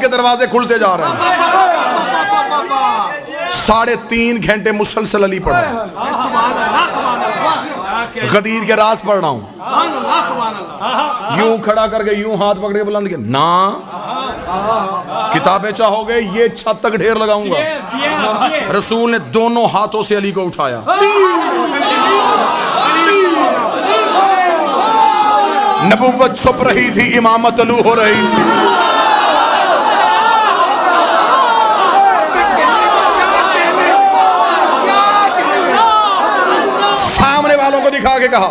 के दरवाजे खुलते जा रहे हैं। 3.5 घंटे मुसलसल अली पढ़ा, गदीर के राज पढ़ रहा हूं, यूं खड़ा करके यूं हाथ पकड़ के बुलंद किया ना, किताबें चाहोगे ये छत तक ढेर लगाऊंगा। रसूल ने दोनों हाथों से अली को उठाया, नबुव्वत छुप रही थी, इमामत अलू हो रही थी। सामने वालों को दिखा के कहा,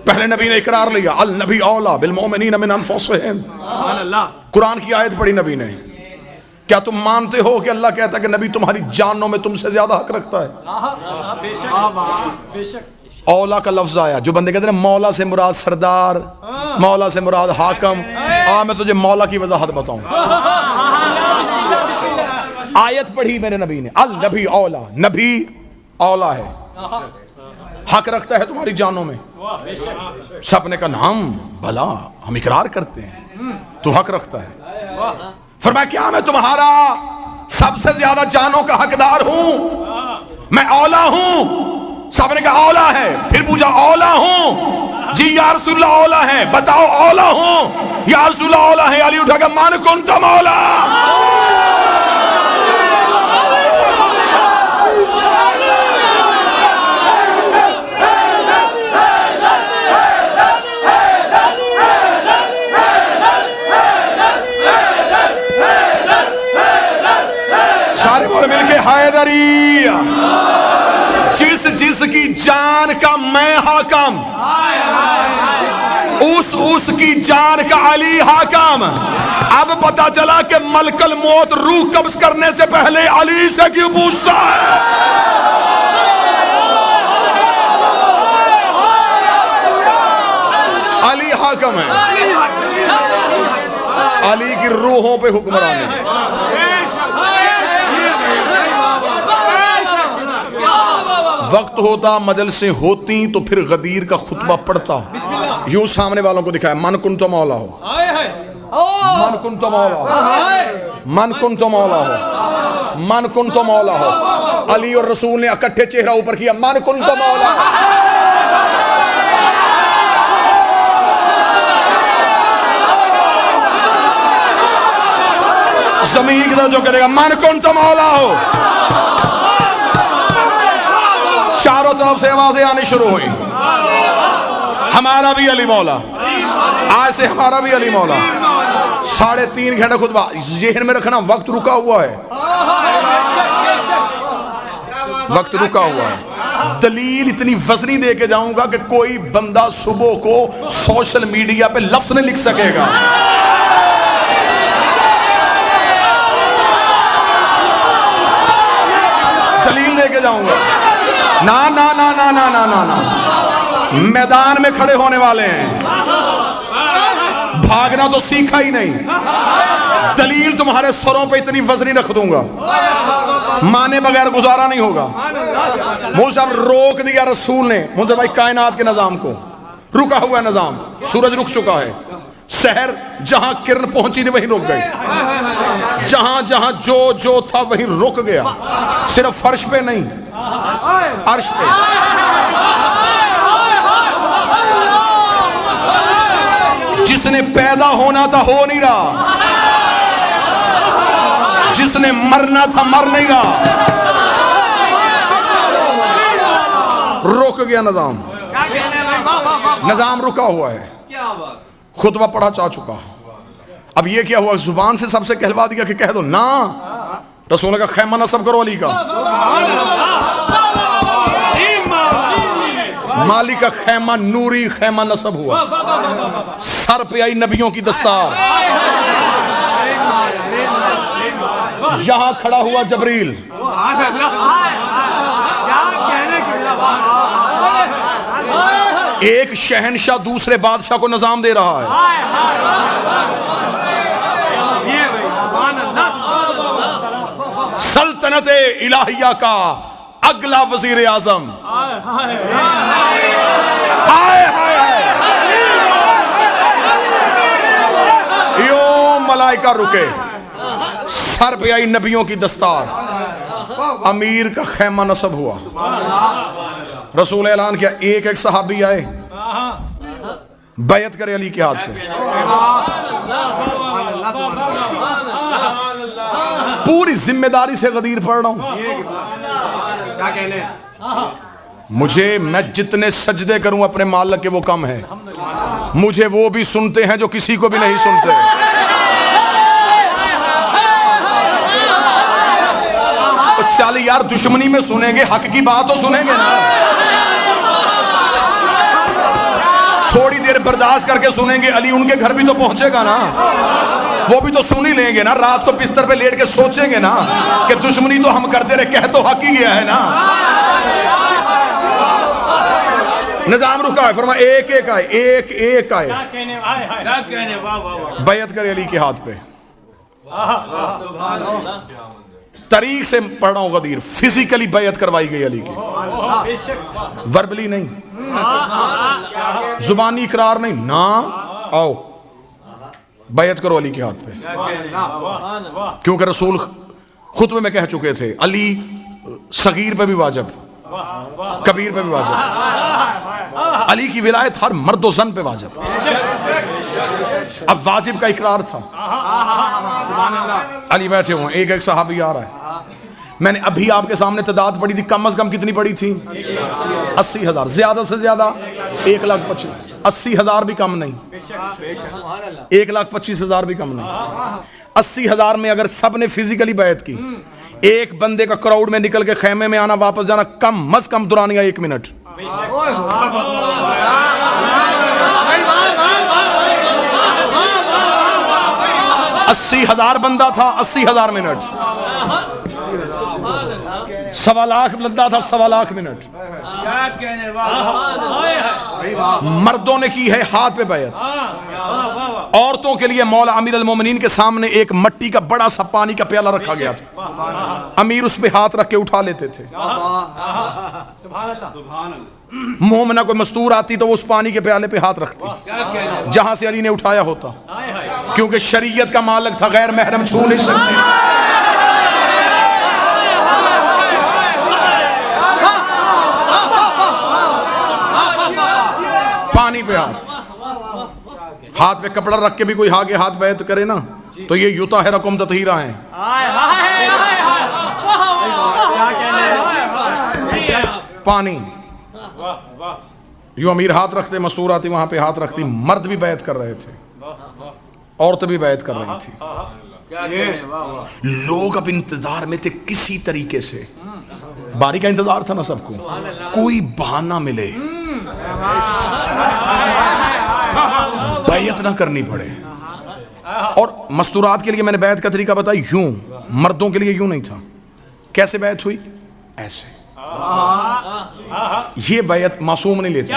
पहले नबी ने इकरार लिया, अल नबी औला बिल मोमिनीन मिन अनफुसिहिम। कुरान की आयत पढ़ी नबी ने। क्या तुम मानते हो कि अल्लाह कहता है कि नबी तुम्हारी जानों में तुमसे ज्यादा हक रखता है? औला का लफ्ज आया, जो बंदे कहते हैं मौला से मुराद सरदार, मौला से मुराद हाकम। मैं तुझे मौला की वजाहत बताऊं। आयत पढ़ी मेरे नबी ने, अल नबी औला, नबी औला है, हक रखता है तुम्हारी जानों में। सबने का नाम भला हम इकरार करते हैं, तू हक रखता है। फरमाया क्या मैं तुम्हारा सबसे ज्यादा जानों का हकदार हूं? मैं औला हूं। सबने कहा औला है। फिर पूछा औला हूं? जी या रसूलल्लाह औला है। बताओ औला हूं या रसूलल्लाह औला है? अली उठा के मन कुन तुम औला। सारे बोल मिलके हैदरी। जिसकी जान का मैं हाकम, उसकी जान का अली हाकम। अब पता चला कि मलकल मौत रूह कब्ज करने से पहले अली से क्यों पूछता है? अली हाकम है, अली की रूहों पे हुक्मरानी है। वक्त होता मजलिसें होती तो फिर गदीर का खुतबा पढ़ता, यूं सामने वालों को दिखाया मन कुन तो मौला हो, मन कुन तो मौला हो, मन कुन तो मौला हो, मन कुन तो मौला हो। अली और रसूल ने इकट्ठे चेहरा ऊपर किया, मन कुन तो मौला। जमीन की तरफ जो करेगा मन कुन तो मौला हो। चारों तरफ से आवाजें आनी शुरू हुई, हमारा भी अली मौला, आज से हमारा भी अली मौला। 3.5 घंटे खुतबा। ज़हन में रखना वक्त रुका हुआ है, वक्त रुका हुआ है। दलील इतनी वजनी दे के जाऊंगा कि कोई बंदा सुबह को सोशल मीडिया पे लफ्ज नहीं लिख सकेगा। दलील दे के जाऊंगा। ना ना ना ना ना ना ना ना, मैदान में खड़े होने वाले हैं, भागना तो सीखा ही नहीं। दलील तुम्हारे सरों पे इतनी वजनी रख दूंगा, माने बगैर गुजारा नहीं होगा। मुझे अब रोक दिया रसूल ने, मुझे भाई कायनात के निजाम को, रुका हुआ निजाम, सूरज रुक चुका है, शहर जहां किरण पहुंची नहीं वहीं रुक गई, जहां जहां जो जो था वहीं रुक गया। सिर्फ फर्श पे नहीं, अर्श पे। जिसने पैदा होना था हो नहीं रहा, जिसने मरना था मर नहीं रहा, रुक गया निजाम। निजाम रुका हुआ है, खुतबा पढ़ा जा चुका। अब ये क्या हुआ, जुबान से सबसे कहलवा दिया कि कह दो ना, रसूल का खैमा नस्ब करो अली का। माली का खैमा नूरी खैमा नस्ब हुआ, सर पे आई नबियों की दस्तार। यहां खड़ा हुआ जबरील, एक शहनशाह दूसरे बादशाह को निजाम दे रहा है। सल्तनत इलाहिया का अगला वजीर आजम। यो मलाइका रुके, सर पे आई नबियों की दस्तार, अमीर का खैमा नस्ब हुआ। रसूल ऐलान किया, एक एक सहाबी आए, बैत करे अली के हाथ पे। पूरी जिम्मेदारी से गदीर पढ़ रहा हूं। मुझे, मैं जितने सजदे करूं अपने मालिक के वो कम है। मुझे वो भी सुनते हैं जो किसी को भी नहीं सुनते। तो चल यार, दुश्मनी में सुनेंगे, हक की बात तो सुनेंगे ना। थोड़ी देर बर्दाश्त करके सुनेंगे, अली उनके घर भी तो पहुंचेगा ना, वो भी तो सुन ही लेंगे ना। रात को बिस्तर पे लेट के सोचेंगे ना कि दुश्मनी तो हम करते रहे, कह तो हक ही गया है ना। निजाम रुका है, फरमा एक एक आए, एक एक आए, बैत करे अली के हाथ पे। तरीक से पढ़ रहा हूं गदीर, फिजिकली बैयत करवाई गई अली की, वर्बली नहीं, जुबानी इकरार नहीं ना, आओ बैयत करो अली के हाथ पे, क्योंकि रसूल खुतबे में कह चुके थे अली सगीर पे भी वाजिब, कबीर पे भी वाजिब, अली की विलायत हर मर्द व ज़न पे वाजिब। अब वाजिब का इकरार था, अली बैठे हुए, एक एक सहाबी आ रहा है, मैंने अभी आपके सामने तादाद पड़ी थी, कम से कम कितनी पड़ी थी? 80,000, ज्यादा से ज्यादा 1,25,000, 80,000 भी कम नहीं, 1,25,000 भी कम नहीं। 80,000 में अगर सब ने फिजिकली बैत की, एक बंदे का क्राउड में निकल के खेमे में आना वापस जाना कम अज कम दुरानिया 1 मिनट। 80,000 बंदा था, 80,000 मिनट, 1.25 लाख बंदा था, 1.25 लाख मिनट। मर्दों ने की है हाथ पे बैत, औरतों के लिए मौला अमीर अल मोमिनीन के सामने एक मट्टी का बड़ा सा पानी का प्याला रखा गया था, अमीर उस पे हाथ रख के उठा लेते थे। मोमना कोई मस्तूर आती तो वो उस पानी के प्याले पे हाथ रखती जहां से अली ने उठाया होता, क्योंकि शरीयत का मालिक था, गैर महरम छू नहीं सकते। पानी पे हाथ पे कपड़ा रख के भी कोई आगे हाथ बैत करे ना तो ये युता है रकम ततहीरा है। पानी यूं अमीर हाथ रखते, मस्तूर आती वहां पे हाथ रखती, मर्द भी बैत कर रहे थे, औरतें भी बैत कर रही थी। लोग अब इंतजार में थे, किसी तरीके से बारी का इंतजार था ना सबको, कोई बहाना मिले बैत ना करनी पड़े। और मस्तूरात के लिए मैंने बैत का तरीका बताया, यूं, मर्दों के लिए यूं नहीं था। कैसे बैत हुई? ऐसे। ये बैत मासूम नहीं लेते,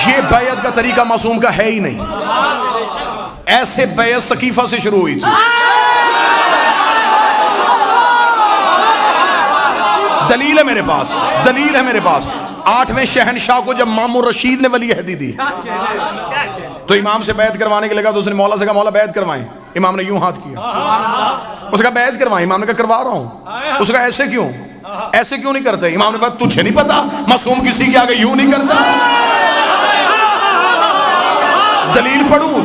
ये बैत का तरीका मासूम का है ही नहीं। ऐसे बैत सकीफा से शुरू हुई थी। दलील है मेरे पास, दलील है मेरे पास। 8वें शहनशाह को जब मामूर रशीद ने वली अहदी दी तो इमाम से बैत करवाने के लगा, तो उसने मौला से कहा मौला बैत करवाएं। इमाम ने यूं हाथ किया, उसने कहा बैत करवाएं। इमाम ने कहा करवा रहा हूं। उसने कहा ऐसे क्यों, ऐसे क्यों नहीं करते? इमाम ने कहा तुझे नहीं पता मासूम किसी के आगे यूं नहीं करता।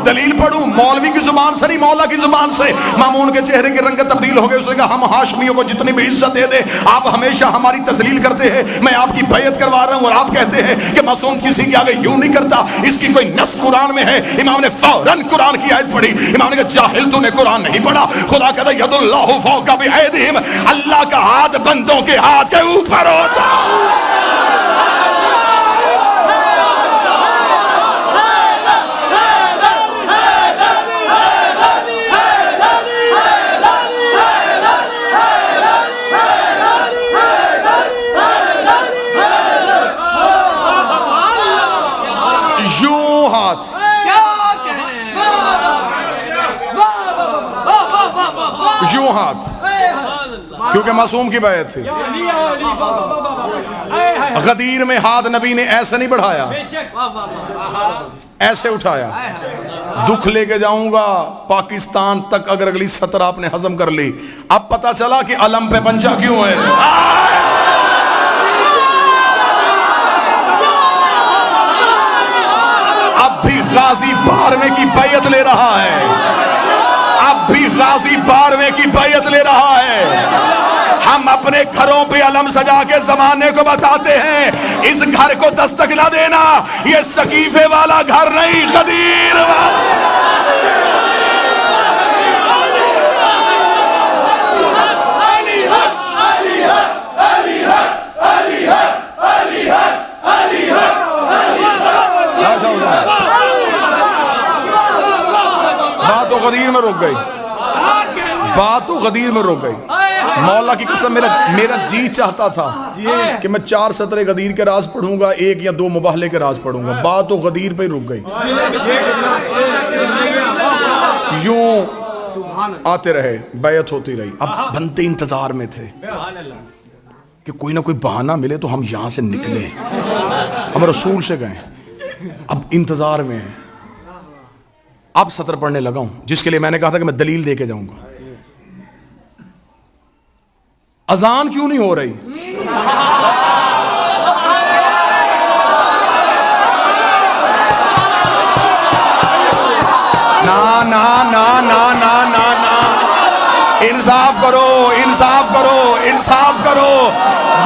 दलील पढ़ूं मौलवी की जुबान से नहीं, मौला की जुबान से। मामून के चेहरे की रंगत तब्दील हो गई। उसने कहा हम हाशमियों को जितनी भी इज्जत दे दे, आप हमेशा हमारी तजलील करते हैं। मैं आपकी बैयत करवा रहा हूं और आप कहते हैं कि मासूम किसी के आगे यूं नहीं करता। इसकी कोई नस कुरान में है? इमाम ने फौरन कुरान की आयत पढ़ी। इमाम ने कहा जाहिल, तूने कुरान नहीं पढ़ा। खुदा कहता यदुल्लाहु फौका बिअयदिहिम, अल्लाह का हाथ बंदों के हाथ के ऊपर होता। यूं हाथ, क्योंकि मासूम की बैत थी। गदीर में हाथ नबी ने ऐसे नहीं बढ़ाया, ऐसे उठाया। दुख लेके जाऊंगा पाकिस्तान तक अगर अगली 17 आपने हजम कर ली। अब पता चला कि अलम पे पंजा क्यों है। अब भी गाजी 12वें की बैयत ले रहा है, अब भी गाजी 12वें की बैयत ले रहा है। हम अपने घरों पे अलम सजा के जमाने को बताते हैं इस घर को दस्तक ना देना, ये सकीफे वाला घर नहीं, गदीर वाला। बात तो गदीर में रुक गई, बात तो गदीर में रुक गई। मौला की कसम, मेरा जी चाहता था कि मैं 4 सतरे गदीर के राज पढ़ूंगा, 1 या 2 मुबाहले के राज पढ़ूंगा। बात तो गदीर पे रुक गई। यूं आते रहे, बैत होती रही। अब बनते इंतजार में थे कि कोई ना कोई बहाना मिले तो हम यहां से निकले। हम रसूल से गए, अब इंतजार में है। अब सत्र पढ़ने लगा हूं, जिसके लिए मैंने कहा था कि मैं दलील दे के जाऊंगा। अजान क्यों नहीं हो रही? ना ना ना ना ना ना ना, इंसाफ करो, इंसाफ करो, इंसाफ करो।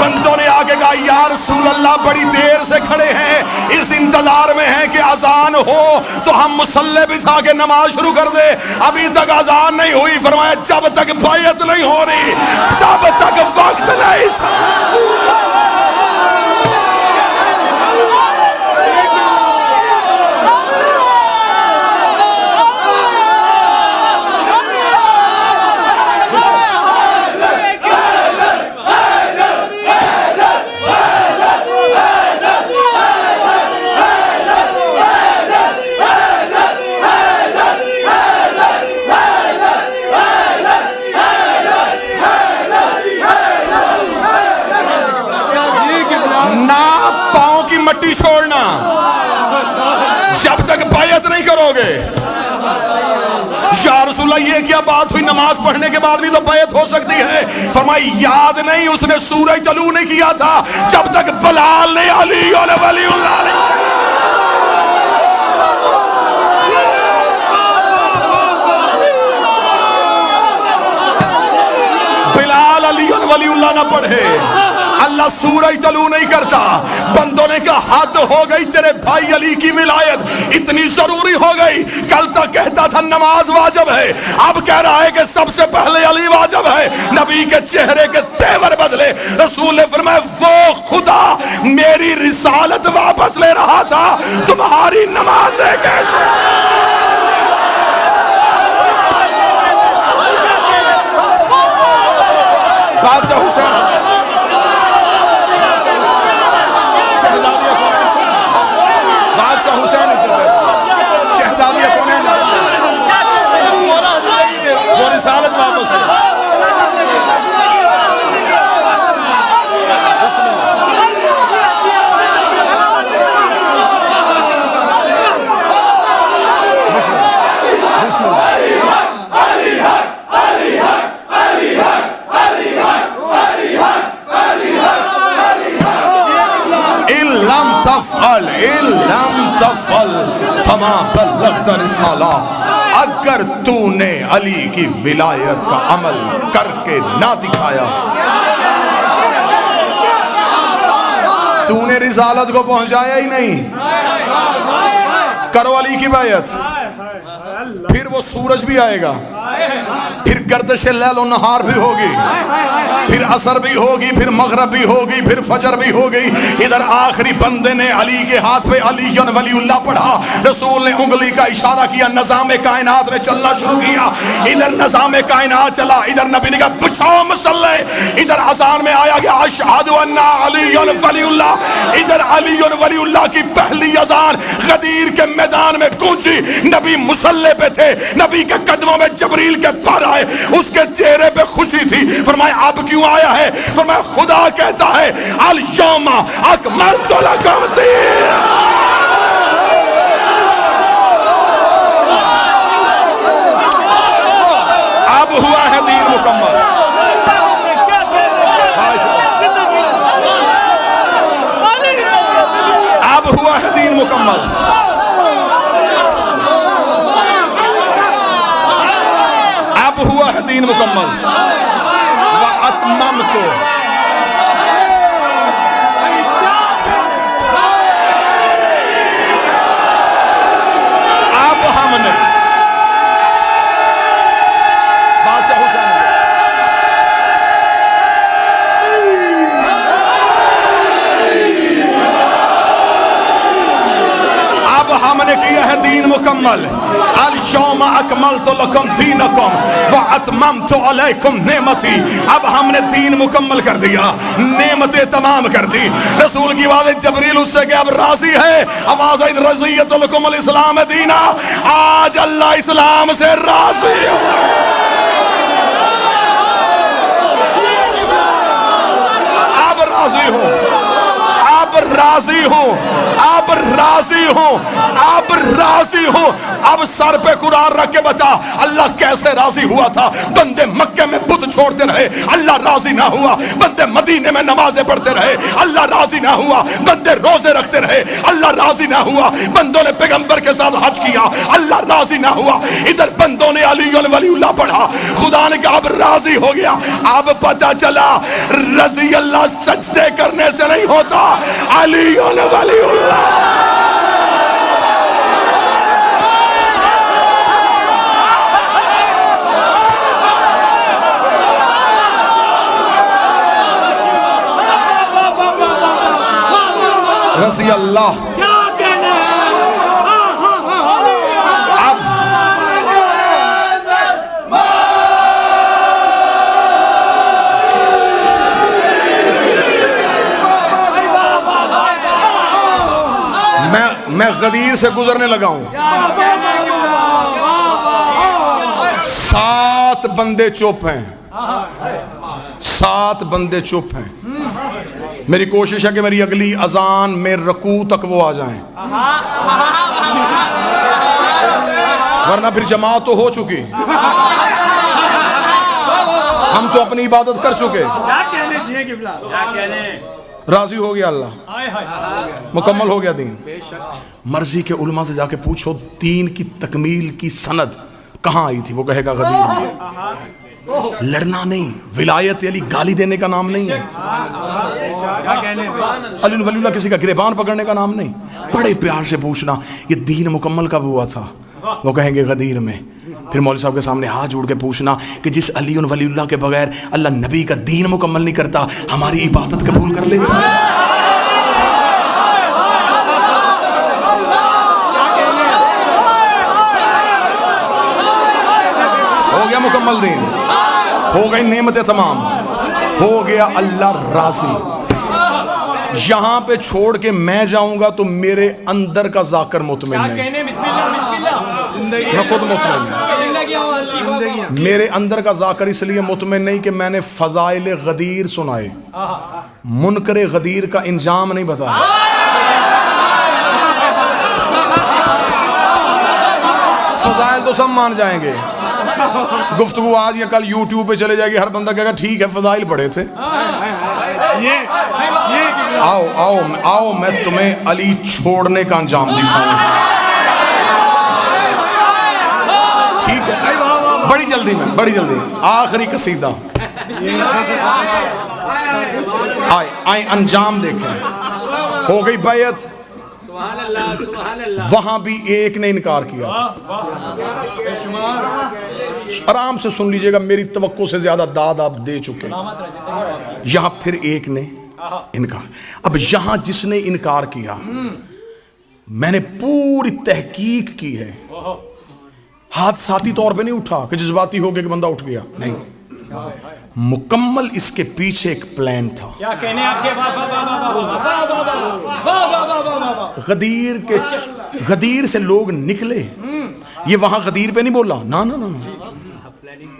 बंदों ने आगे कहा, या रसूल अल्लाह, बड़ी देर से खड़े हैं, इस इंतजार में हैं कि अजान हो तो हम मुसल्ले बिछा के नमाज शुरू कर दे। अभी तक अजान नहीं हुई। फरमाया, जब तक बैयत नहीं हो रही तब तक वक्त नहीं। मट्टी छोड़ना जब तक बैयत नहीं करोगे। या रसूल अल्लाह, ये क्या बात हुई? नमाज पढ़ने के बाद भी तो बैयत हो सकती है। फरमाई, याद नहीं, उसने सूरज तलू नहीं किया था जब तक बिलाल ने अली और वलीउल्लाह ने बिलाल अली और वलीउल्लाह ना पढ़े। अल्लाह सूरज तलू नहीं करता। बंदों ने कहा, हद हो गई, तेरे भाई अली की विलायत इतनी जरूरी हो गई। कल तक कहता था नमाज वाजिब है, अब कह रहा है कि सबसे पहले अली वाजिब है। नबी के चेहरे के तेवर बदले। रसूल ने फरमाया, वो खुदा मेरी रिसालत वापस ले रहा था, तुम्हारी नमाजें कैसे? बादशाह हुसैन, बादशाह हुसैन शहजादी कौन है? वो रिसालत वापस है। अगर तूने अली की विलायत का अमल करके ना दिखाया, तूने रिसालत को पहुंचाया ही नहीं। करो अली की बैयत, फिर वो सूरज भी आएगा, फिर गर्दिश लैल और नहार भी होगी, फिर असर भी होगी, फिर मगरब भी होगी, फिर फजर भी होगी। इधर आखिरी बंदे ने अली के हाथ पे अली वलीउल्लाह पढ़ा। रसूल ने उंगली का इशारा किया, निजाम कायनात ने चलना शुरू किया। इधर निजाम कायनात चला, इधर नबी ने कहा बिछाओ मुसल्ले। इधर अज़ान में आया गया अशहदु अन्ना अली वलीउल्लाह। इधर अली वलीउल्लाह की पहली अज़ान गदीर के मैदान में गूंजी। नबी मुसल्ले पे थे, नबी के कदमों में जबरील के पर आए, उसके चेहरे पे खुशी थी। फरमाया, अब क्यों आया है? फरमाया, खुदा कहता है अल यौमा अकमलतु लकुम दीनकुम। अब हुआ है दीन मुकम्मल। अब हुआ है दीन मुकम्मल। अब हुआ है दीन मुकम्मल। व अतममतु, अब हमने बादशाह हुसैन, अब हमने गया है दीन मुकम्मल। अल यौम अकमलतु लकुम दीनकुम व अतममतु अलैकुम नेमती। अब हमने दीन मुकम्मल कर दिया, नेमतें तमाम कर दी। रसूल की आवाज़ जबरील उससे कि अब राजी है। आवाज़ आई रज़ियतु लकुमुल इस्लाम दीना। आज अल्लाह इस्लाम से राजी है। अब राजी हो, अब राजी हो, अब राजी हो, अब राजी हो। अब सर पे कुरान रख के बता अल्लाह कैसे राजी हुआ था। बंदे मक्के में बुत छोड़ते रहे, अल्लाह राजी ना हुआ। बंदे मदीने में नमाजें पढ़ते रहे, अल्लाह राजी ना हुआ। बंदे रोजे रखते रहे, अल्लाह राजी ना हुआ। बंदों ने पैगंबर के साथ हज किया, अल्लाह राजी ना हुआ। इधर बंदों ने अली वलीउल्लाह पढ़ा, खुदा ने कहा अब राजी हो गया। अब पता चला रजी अल्लाह सजदे करने से नहीं होता, अली वलीउल्लाह। रज़ी अल्लाह। क्या कहना है? अब मैं गदीर से गुजरने लगा हूं। 7 बंदे चुप हैं, 7 बंदे चुप हैं। मेरी कोशिश है कि मेरी अगली अजान में रकू तक वो आ जाएं, वरना फिर जमात तो हो चुकी, हम तो अपनी इबादत कर चुके। क्या कहने चाहिए किबला? क्या कहने? राजी हो गया अल्लाह, मुकम्मल हो गया दीन। मर्जी के उलमा से जाके पूछो दीन की तकमील की सनद कहाँ आई थी, वो कहेगा गदीर में। लड़ना नहीं, विलायत अली गाली देने का नाम नहीं है। अली वलीउल्लाह किसी का गिरेबान पकड़ने का नाम नहीं। बड़े प्यार से पूछना ये दीन मुकम्मल कब हुआ था, वो कहेंगे गदीर में। फिर मौलवी साहब के सामने हाथ जोड़ के पूछना कि जिस अली वलीउल्लाह के बगैर अल्लाह नबी का दीन मुकम्मल नहीं करता, हमारी इबादत कबूल कर लेता। हो गया मुकम्मल दीन, हो गई नेमतें तमाम, हो गया अल्लाह राजी। यहां पे छोड़ के मैं जाऊंगा तो मेरे अंदर का जाकर मुतमिन नहीं, मैं खुद मुतमिन नहीं। मेरे अंदर का जाकर इसलिए मुतमिन नहीं कि मैंने फजाइल गदीर सुनाए, मुनकरे गदीर का इंजाम नहीं बताया। फजाइल तो सब मान जाएंगे, गुफ्तगू आज या कल यूट्यूब पे चले जाएगी, हर बंदा कहेगा ठीक है फजाइल पढ़े थे। आओ आओ आओ मैं तुम्हें अली छोड़ने का अंजाम दिखाऊं। ठीक है, बड़ी जल्दी में, बड़ी जल्दी आखिरी कसीदा आए आए अंजाम देखें। हो गई बैयत, वहां भी एक ने इनकार किया। आराम से सुन लीजिएगा, मेरी तवक्को से ज्यादा दाद आप दे चुके। यहां फिर एक ने इनकार। अब यहां जिसने इनकार किया, मैंने पूरी तहकीक की है, हाथ साथी तौर पे नहीं उठा कि जज्बाती हो गया कि बंदा उठ गया, नहीं, मुकम्मल इसके पीछे एक प्लान था। क्या कहने आपके? गदीर से लोग निकले, ये वहां गदीर पे नहीं बोला, ना ना ना ना,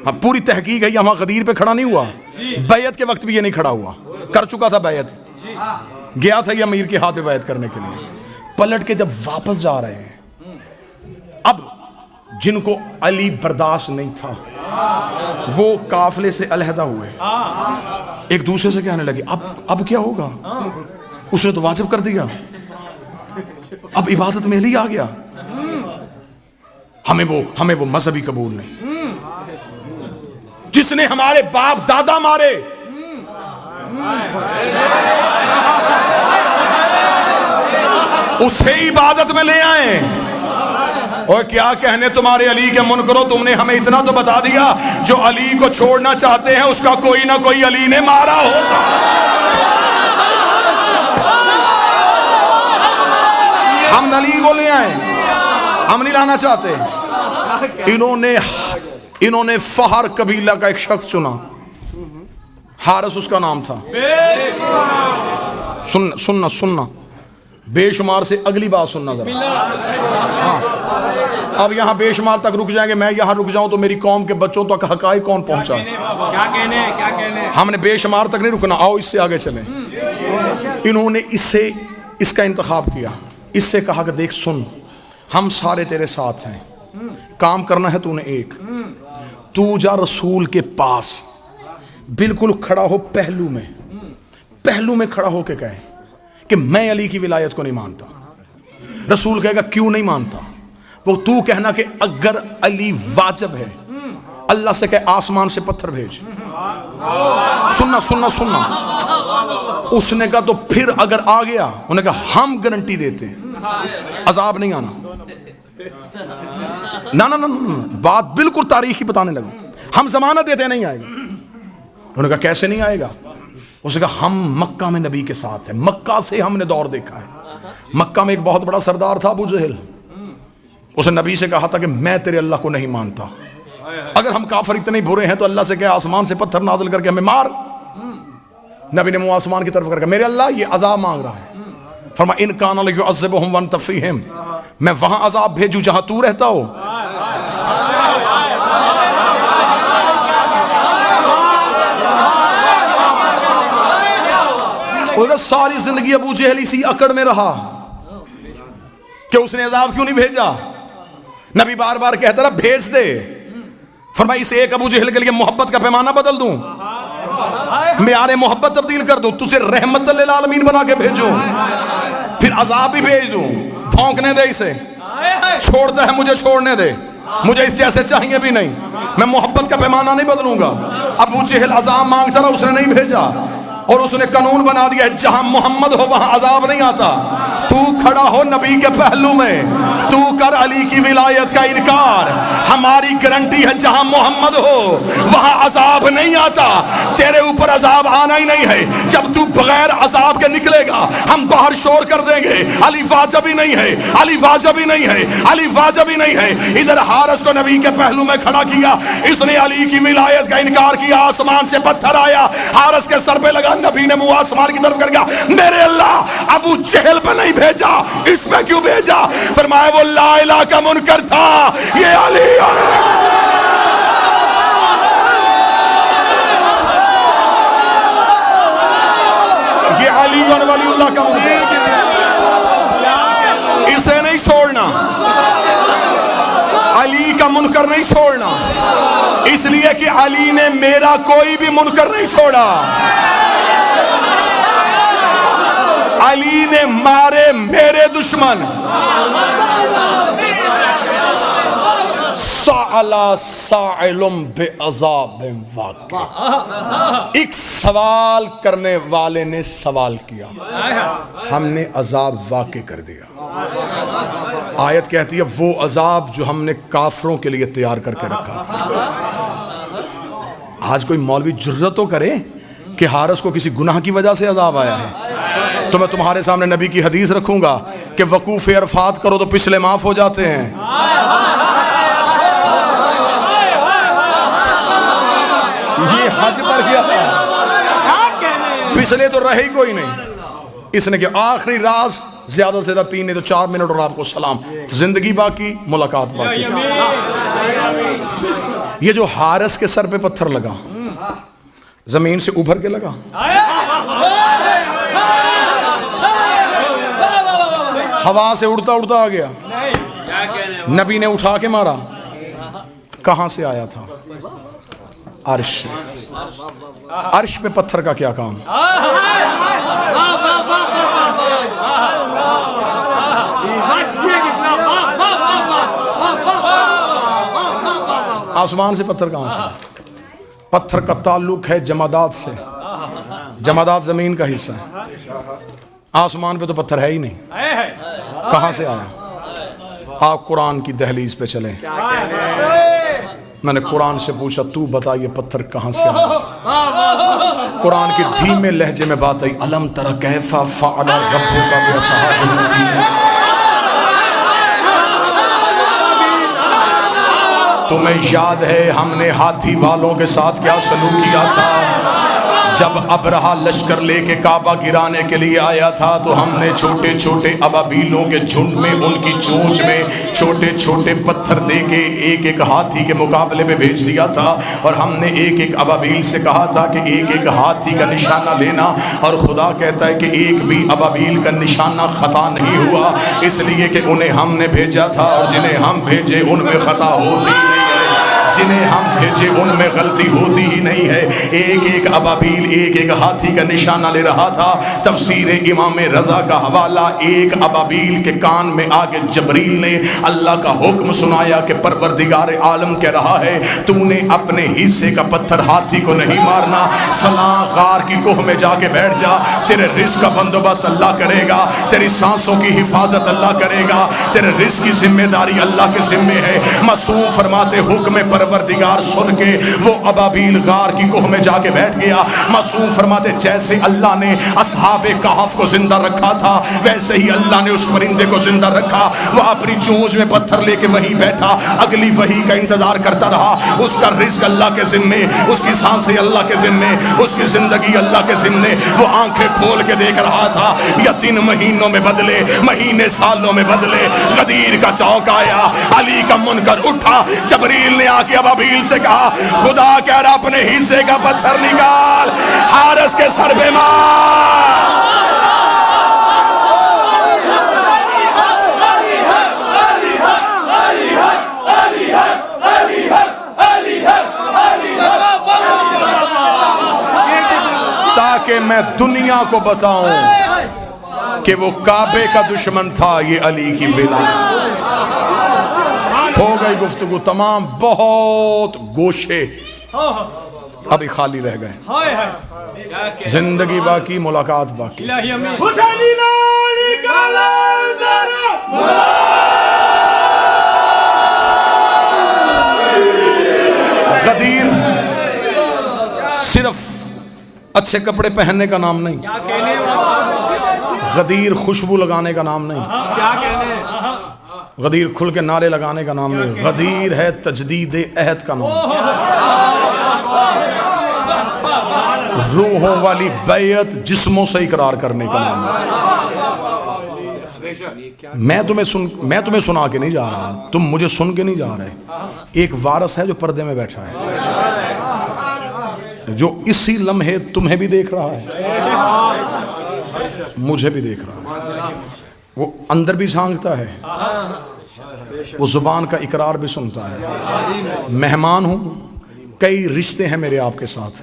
हाँ पूरी तहकीक है, वहां गदीर पे खड़ा नहीं हुआ। बैयत के वक्त भी ये नहीं खड़ा हुआ, कर चुका था बैयत, गया था ये अमीर के हाथ पे बैयत करने के लिए। पलट के जब वापस जा रहे हैं, अब जिनको अली बर्दाश्त नहीं था वो काफले से अलहदा हुए, एक दूसरे से कहने लगे अब क्या होगा, उसने तो वाजिब कर दिया, अब इबादत में अली आ गया, हमें वो मजहबी कबूल नहीं। जिसने हमारे बाप दादा मारे, उसे इबादत में ले आए। और क्या कहने तुम्हारे अली के मुनकरो, तुमने हमें इतना तो बता दिया, जो अली को छोड़ना चाहते हैं उसका कोई ना कोई अली ने मारा होगा। हम अली को ले आए, हम नहीं लाना चाहते। इन्होंने फहर कबीला का एक शख्स चुना, हारिस उसका नाम था। सुनना बेशुमार से अगली बात सुनना जरा। हाँ, अब यहाँ बेशुमार तक रुक जाएंगे, मैं यहाँ रुक जाऊं तो मेरी कौम के बच्चों तक हकाई कौन पहुंचा? क्या कहने हमने बेशुमार तक नहीं रुकना, आओ इससे आगे चलें। इन्होंने इसका इंतखाब किया, इससे कहा कि देख सुन, हम सारे तेरे साथ हैं, काम करना है तूने एक, तू जा रसूल के पास, बिल्कुल खड़ा हो पहलू में खड़ा होके कहे कि मैं अली की विलायत को नहीं मानता। रसूल कहेगा क्यों नहीं मानता? वो तू कहना कि अगर अली वाजिब है, अल्लाह से कहे आसमान से पत्थर भेज। सुनना उसने कहा तो फिर अगर आ गया, उन्होंने कहा हम गारंटी देते हैं अजाब नहीं आना। ना, बात बिल्कुल तारीखी बताने लगा, हम जमानत देते नहीं आएगा। उन्होंने कहा कैसे नहीं आएगा? उसने कहा हम मक्का में नबी के साथ हैं, मक्का से हमने दौर देखा है। मक्का में एक बहुत बड़ा सरदार था अबू जहल, उसने नबी से कहा था कि मैं तेरे अल्लाह को नहीं मानता, अगर हम काफिर इतने बुरे हैं तो अल्लाह से क्या आसमान से पत्थर नाज़िल करके हमें मार। नबी ने मुंह आसमान की तरफ करके, मेरे अल्लाह ये अजाब मांग रहा है। फरमा इन कान युअज़्ज़िबुहुम व अंत फ़ीहिम, मैं वहां अजाब भेजूं जहां तू रहता हो। और सारी जिंदगी अबू जहल इसी अकड़ में रहा कि उसने अजाब क्यों नहीं भेजा। नबी बार बार कहता रहा भेज दे। फरमाया इस एक अबू जहल के लिए मोहब्बत का पैमाना बदल दूं, मेयारे मोहब्बत तब्दील कर दूं, तुझे रहमत लिल आलमीन बना के भेजूं, फिर अजाब भी भेज दूं। भौंकने दे इसे, छोड़ता है मुझे छोड़ने दे, मुझे इस जैसे चाहिए भी नहीं, मैं मोहब्बत का पैमाना नहीं बदलूंगा। अबू जहल अजाब मांगता रहा, उसने नहीं भेजा, और उसने कानून बना दिया है जहां मोहम्मद हो वहां अजाब नहीं आता। तू खड़ा हो नबी के पहलू में, तू कर अली की विलायत का इनकार, हमारी गारंटी है जहां मोहम्मद हो वहां अजाब नहीं आता। तेरे ऊपर अजाब आना ही नहीं है, जब तू बगैर अजाब के निकलेगा हम बाहर शोर कर देंगे अली वाजिब ही नहीं है, अली वाजिब ही नहीं है, अली वाजिब ही नहीं है। इधर हारिस को नबी के पहलू में खड़ा किया, इसने अली की विलायत का इनकार किया, आसमान से पत्थर आया, हारिस के सर पे लगा, नबी ने मुंह आसमान की तरफ कर गया, मेरे अल्लाह अबू जहल पे नहीं भेजा, इसमें क्यों भेजा? फरमाया वो ला इलाहा का मुनकर था, ये अली वलीउल्लाह का मुनकर, इसे नहीं छोड़ना, अली का मुनकर नहीं छोड़ना, इसलिए कि अली ने मेरा कोई भी मुनकर नहीं छोड़ा। अली ने मारे मेरे दुश्मन, साला साइलुम बेअज़ाबिन वाक़ि, एक सवाल करने वाले ने सवाल किया, हमने अजाब वाक़े कर दिया। आयत कहती है वो अजाब जो हमने काफरों के लिए तैयार करके रखा था। आज कोई मौलवी जुर्रत तो करे कि हारिस को किसी गुनाह की वजह से अजाब आया है, तो मैं तुम्हारे सामने नबी की हदीस रखूंगा कि वकूफ अरफात करो तो पिछले माफ हो जाते हैं। ये हज पर गया था, पिछले तो रहे ही कोई नहीं। इसने क्या आखिरी राज ज्यादा से ज्यादा 3 नहीं तो 4 मिनट और आपको सलाम, जिंदगी बाकी, मुलाकात बाकी। ये जो हारिस के सर पे पत्थर लगा, जमीन से उभर के लगा, हवा से उड़ता उड़ता आ गया, नबी ने उठा के मारा। कहां से आया था? अर्श। अर्श पे पत्थर का क्या काम? आसमान से पत्थर कहां से? पत्थर का ताल्लुक है जमादात से, जमादात जमीन का हिस्सा है, आसमान पे तो पत्थर है ही नहीं, कहां से आया? आप कुरान की दहलीज पे चलें। मैंने कुरान से पूछा तू बता ये पत्थर कहां से आया था? कुरान की धीमे लहजे में बात आई, अलम तरा कैफा फअला रब्बुका बिअसहाबिल फील। तुम्हें याद है हमने हाथी वालों के साथ क्या सलूक किया था? जब अबरहा लश्कर लेके काबा गिराने के लिए आया था तो हमने छोटे छोटे अबाबीलों के झुंड में उनकी चोंच में छोटे छोटे पत्थर दे के एक एक हाथी के मुकाबले में भेज दिया था। और हमने एक एक अबाबील से कहा था कि एक एक हाथी का निशाना लेना, और खुदा कहता है कि एक भी अबाबील का निशाना खता नहीं हुआ, इसलिए कि उन्हें हमने भेजा था और जिन्हें हम भेजे उनमें खता होती नहीं है, जिन्हें हम भेजे उनमें गलती होती ही नहीं है। एक एक अबाबील एक एक हाथी का निशाना ले रहा था। तफसीर इमाम रजा का हवाला, एक अबाबील के कान में आगे जबरील ने अल्लाह का हुक्म सुनाया कि परवरदिगार आलम कह रहा है तूने अपने हिस्से का पत्थर हाथी को नहीं मारना, फलां गार की कोह में जाके बैठ जा, तेरे रिस्क का बंदोबस्त अल्लाह करेगा, तेरी सांसों की हिफाजत अल्लाह करेगा, तेरे रिस्क की जिम्मेदारी अल्लाह के जिम्मे है। मासूम फरमाते हुक्म परवरदिगार सुन के वो अबाबील गार की कोह में जाके बैठ गया। मासूम फरमाते जैसे अल्लाह ने असहाबे कहफ को जिंदा रखा था वैसे ही अल्लाह ने उस परिंदे को जिंदा रखा। वह अपनी चोंच में पत्थर लेके वहीं बैठा, अगली वही का इंतजार करता रहा। उसका रिस्क अल्लाह के जिम्मे, उसकी सांसें अल्लाह के जिम्मे, उसकी जिंदगी अल्लाह के जिम्मे। वो आंखें खोल के देख रहा था, या दिन महीनों में बदले, महीने सालों में बदले। गदीर का चौक आया, अली का मुनकर उठा, जबरील ने आके अबाबील से कहा खुदा कह रहा अपने हिस्से का पत्थर निकाल, हारिस के सर पे मार। ताकि मैं दुनिया को बताऊं कि वो काबे का दुश्मन था, ये अली की विलायत। हो गई गुफ्तगू तमाम, बहुत गोशे अभी खाली रह गए, जिंदगी बाकी, मुलाकात बाकी। गदीर सिर्फ अच्छे कपड़े पहनने का नाम नहीं, गदीर खुशबू लगाने का नाम नहीं, क्या कहने, गदीर खुल के नारे लगाने का नाम नहीं, गदीर है तजदीद अहद का नाम, रूहों वाली बैयत जिस्मों से इकरार करने का नाम है। मैं तुम्हें सुना के नहीं जा रहा, तुम मुझे सुन के नहीं जा रहे। एक वारस है जो पर्दे में बैठा है, जो इसी लम्हे तुम्हें भी देख रहा है, मुझे भी देख रहा है, वो अंदर भी झांकता है, वो जुबान का इकरार भी सुनता है। मेहमान हूं, कई रिश्ते हैं मेरे आपके साथ।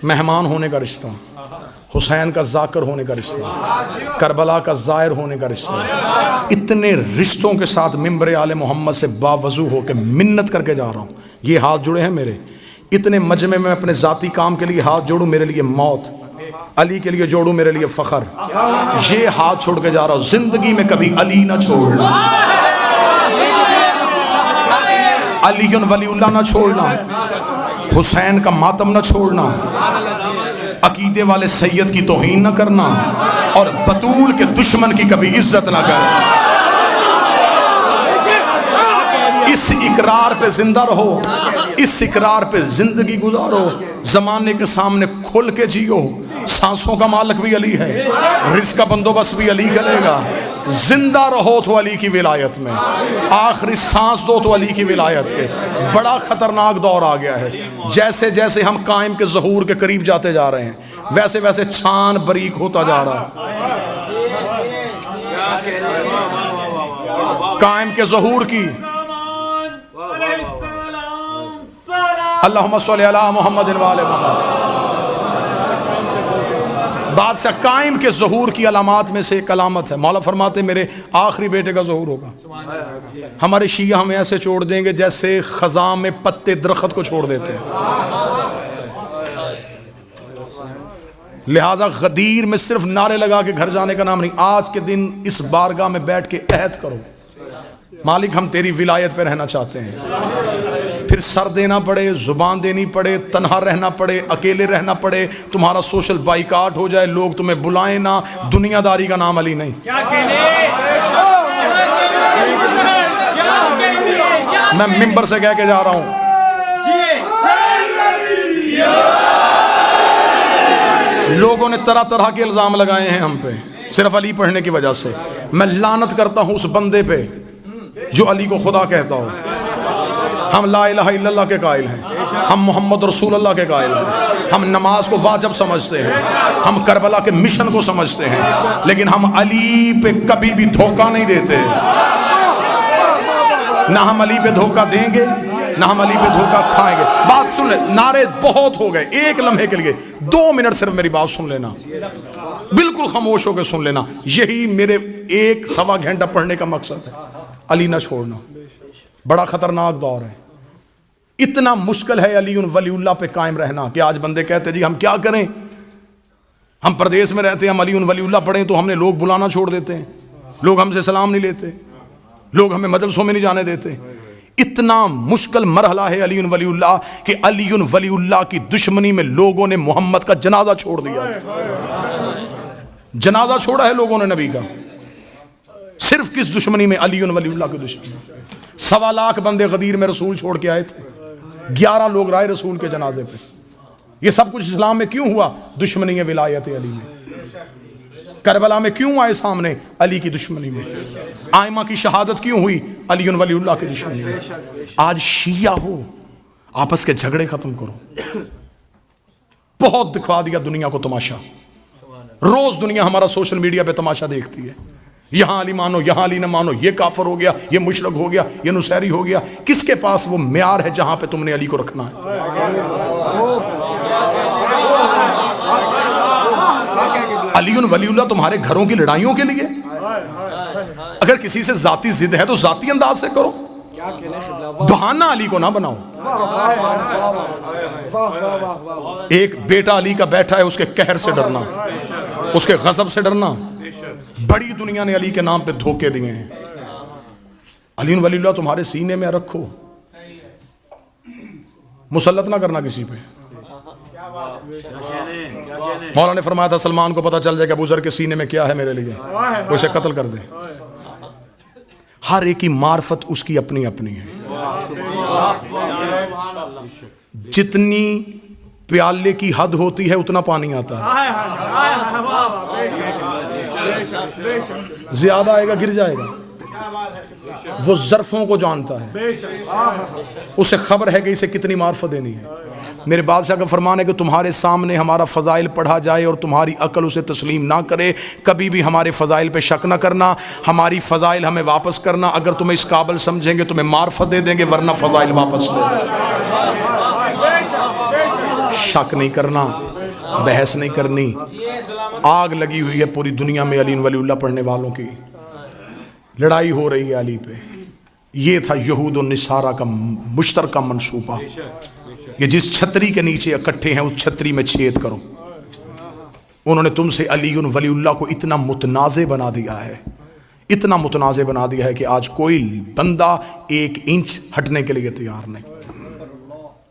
मेहमान होने का रिश्ता, हुसैन का जाकर होने का रिश्ता, करबला का जायर होने का रिश्ता, इतने रिश्तों के साथ मिंबर आले मोहम्मद से बावजू होकर मिन्नत करके जा रहा हूँ। ये हाथ जुड़े हैं मेरे, इतने मजमे में अपने जाती काम के लिए हाथ जोड़ूं, मेरे लिए मौत, अली के लिए जोड़ूं, मेरे लिए फखर। ये हाथ छोड़ के जा रहा हूँ, जिंदगी में कभी अली ना छोड़ना, अली वलीउल्लाह ना छोड़ना, हुसैन का मातम ना छोड़ना, अकीदे वाले सैयद की तौहीन ना करना, और बतूल के दुश्मन की कभी इज्जत ना करना। इस इकरार पे जिंदा रहो, इस इकरार पे जिंदगी गुजारो, जमाने के सामने खुल के जियो। सांसों का मालिक भी अली है, रिज़्क़ का बंदोबस्त भी अली करेगा। जिंदा रहो तो अली की विलायत में, आखिरी सांस दो तो अली की विलायत के। बड़ा खतरनाक दौर आ गया है। जैसे जैसे हम कायम के ज़हूर के करीब जाते जा रहे हैं, वैसे वैसे छान बरीक होता जा रहा है। कायम के ज़हूर की अल्लाहुम्मा सल्ली अला मुहम्मद व आले मुहम्मद। बादशाह कायम के ज़हूर की अलामात में से एक अलामत है, मौला फरमाते मेरे आखिरी बेटे का ज़हूर होगा। हमारे शिया हमें ऐसे छोड़ देंगे जैसे खज़ां में पत्ते दरख्त को छोड़ देते हैं। लिहाजा गदीर में सिर्फ नारे लगा के घर जाने का नाम नहीं। आज के दिन इस बारगाह में बैठ के अहद करो, मालिक हम तेरी विलायत पे रहना चाहते हैं। फिर सर देना पड़े, जुबान देनी पड़े, तन्हा रहना पड़े, अकेले रहना पड़े, तुम्हारा सोशल बाइकाट हो जाए, लोग तुम्हें बुलाएं ना, दुनियादारी का नाम अली नहीं। मैं मिंबर से कह के जा रहा हूं, लोगों ने तरह तरह के इल्जाम लगाए हैं हम पे सिर्फ अली पढ़ने की वजह से। मैं लानत करता हूं उस बंदे पे जो अली को खुदा कहता हो। हम ला इलाहा इल्लल्लाह के कायल हैं, हम मोहम्मद रसूल अल्लाह के कायल हैं, हम नमाज को वाजिब समझते हैं, हम करबला के मिशन को समझते हैं, लेकिन हम अली पे कभी भी धोखा नहीं देते। ना हम अली पे धोखा देंगे, ना हम अली पे धोखा खाएंगे। बात सुन ले, नारे बहुत हो गए, एक लम्हे के लिए 2 मिनट सिर्फ मेरी बात सुन लेना, बिल्कुल खामोश होकर सुन लेना। यही मेरे 1-1.25 घंटा पढ़ने का मकसद है। अली ना छोड़ना, बड़ा खतरनाक दौर है। इतना मुश्किल है अली वलीउल्लाह पे कायम रहना कि आज बंदे कहते जी हम क्या करें, हम प्रदेश में रहते हैं, हम अली वलीउल्लाह पढ़ें तो हमने लोग बुलाना छोड़ देते हैं, लोग हमसे सलाम नहीं लेते, लोग हमें मदरसों में नहीं जाने देते। इतना मुश्किल मरहला है अली वलीउल्लाह कि अली वलीउल्लाह की दुश्मनी में लोगों ने मोहम्मद का जनाजा छोड़ दिया। जनाजा छोड़ा है लोगों ने नबी का, सिर्फ किस दुश्मनी में? अली वलीउल्लाह की दुश्मनी। 1.25 लाख बंदे गदीर में रसूल छोड़ के आए थे, 11 लोग राय रसूल के जनाजे पे। ये सब कुछ इस्लाम में क्यों हुआ? दुश्मनी है विलायत अली में। करबला में क्यों आए सामने? अली की दुश्मनी में। आयमा की शहादत क्यों हुई? अली वलीउल्लाह की दुश्मनी में। आज शिया हो, आपस के झगड़े खत्म करो। बहुत दिखवा दिया दुनिया को तमाशा, रोज दुनिया हमारा सोशल मीडिया पे तमाशा देखती है। यहां अली मानो, यहां अली न मानो, ये काफर हो गया, ये मुशरक हो गया, ये नुसैरी हो गया। किसके पास वो म्यार है जहां पे तुमने अली को रखना है? अली वलीउल्लाह तुम्हारे घरों की लड़ाइयों के लिए? अगर किसी से जाती जिद है तो जाती अंदाज से करो, बहाना अली को ना बनाओ। एक बेटा अली का बैठा है, उसके कहर से डरना, उसके गजब से डरना। बड़ी दुनिया ने अली के नाम पे धोखे दिए हैं। अली वलीउल्लाह तुम्हारे सीने में रखो, मुसल्लत ना करना किसी पे। मौला ने फरमाया था सलमान को पता चल जाएगा अबू ज़र के सीने में क्या है मेरे लिए, वो इसे कत्ल कर दे। हर एक की मार्फत उसकी अपनी अपनी है। जितनी प्याले की हद होती है उतना पानी आता है, ज्यादा आएगा गिर जाएगा। वो ज़र्फ़ों को जानता है, उसे खबर है कि इसे कितनी मार्फत देनी है। मेरे बादशाह का फरमान है कि तुम्हारे सामने हमारा फ़ज़ाइल पढ़ा जाए और तुम्हारी अक्ल उसे तस्लीम ना करे, कभी भी हमारे फ़ज़ाइल पे शक ना करना, हमारी फ़ज़ाइल हमें वापस करना। अगर तुम्हें इस काबिल समझेंगे तुम्हें मार्फत दे देंगे, वरना फ़ज़ाइल वापस दे। शक नहीं करना, बहस नहीं करनी। आग लगी हुई है पूरी दुनिया में अली वलीउल्लाह पढ़ने वालों की, लड़ाई हो रही है अली पे। ये था यहूद और निसारा का मुश्तरका मंसूबा कि जिस छतरी के नीचे इकट्ठे हैं उस छतरी में छेद करो। उन्होंने तुमसे अली वलीउल्लाह को इतना मुतनाज़े बना दिया है, इतना मुतनाज़े बना दिया है कि आज कोई बंदा 1 इंच हटने के लिए तैयार नहीं।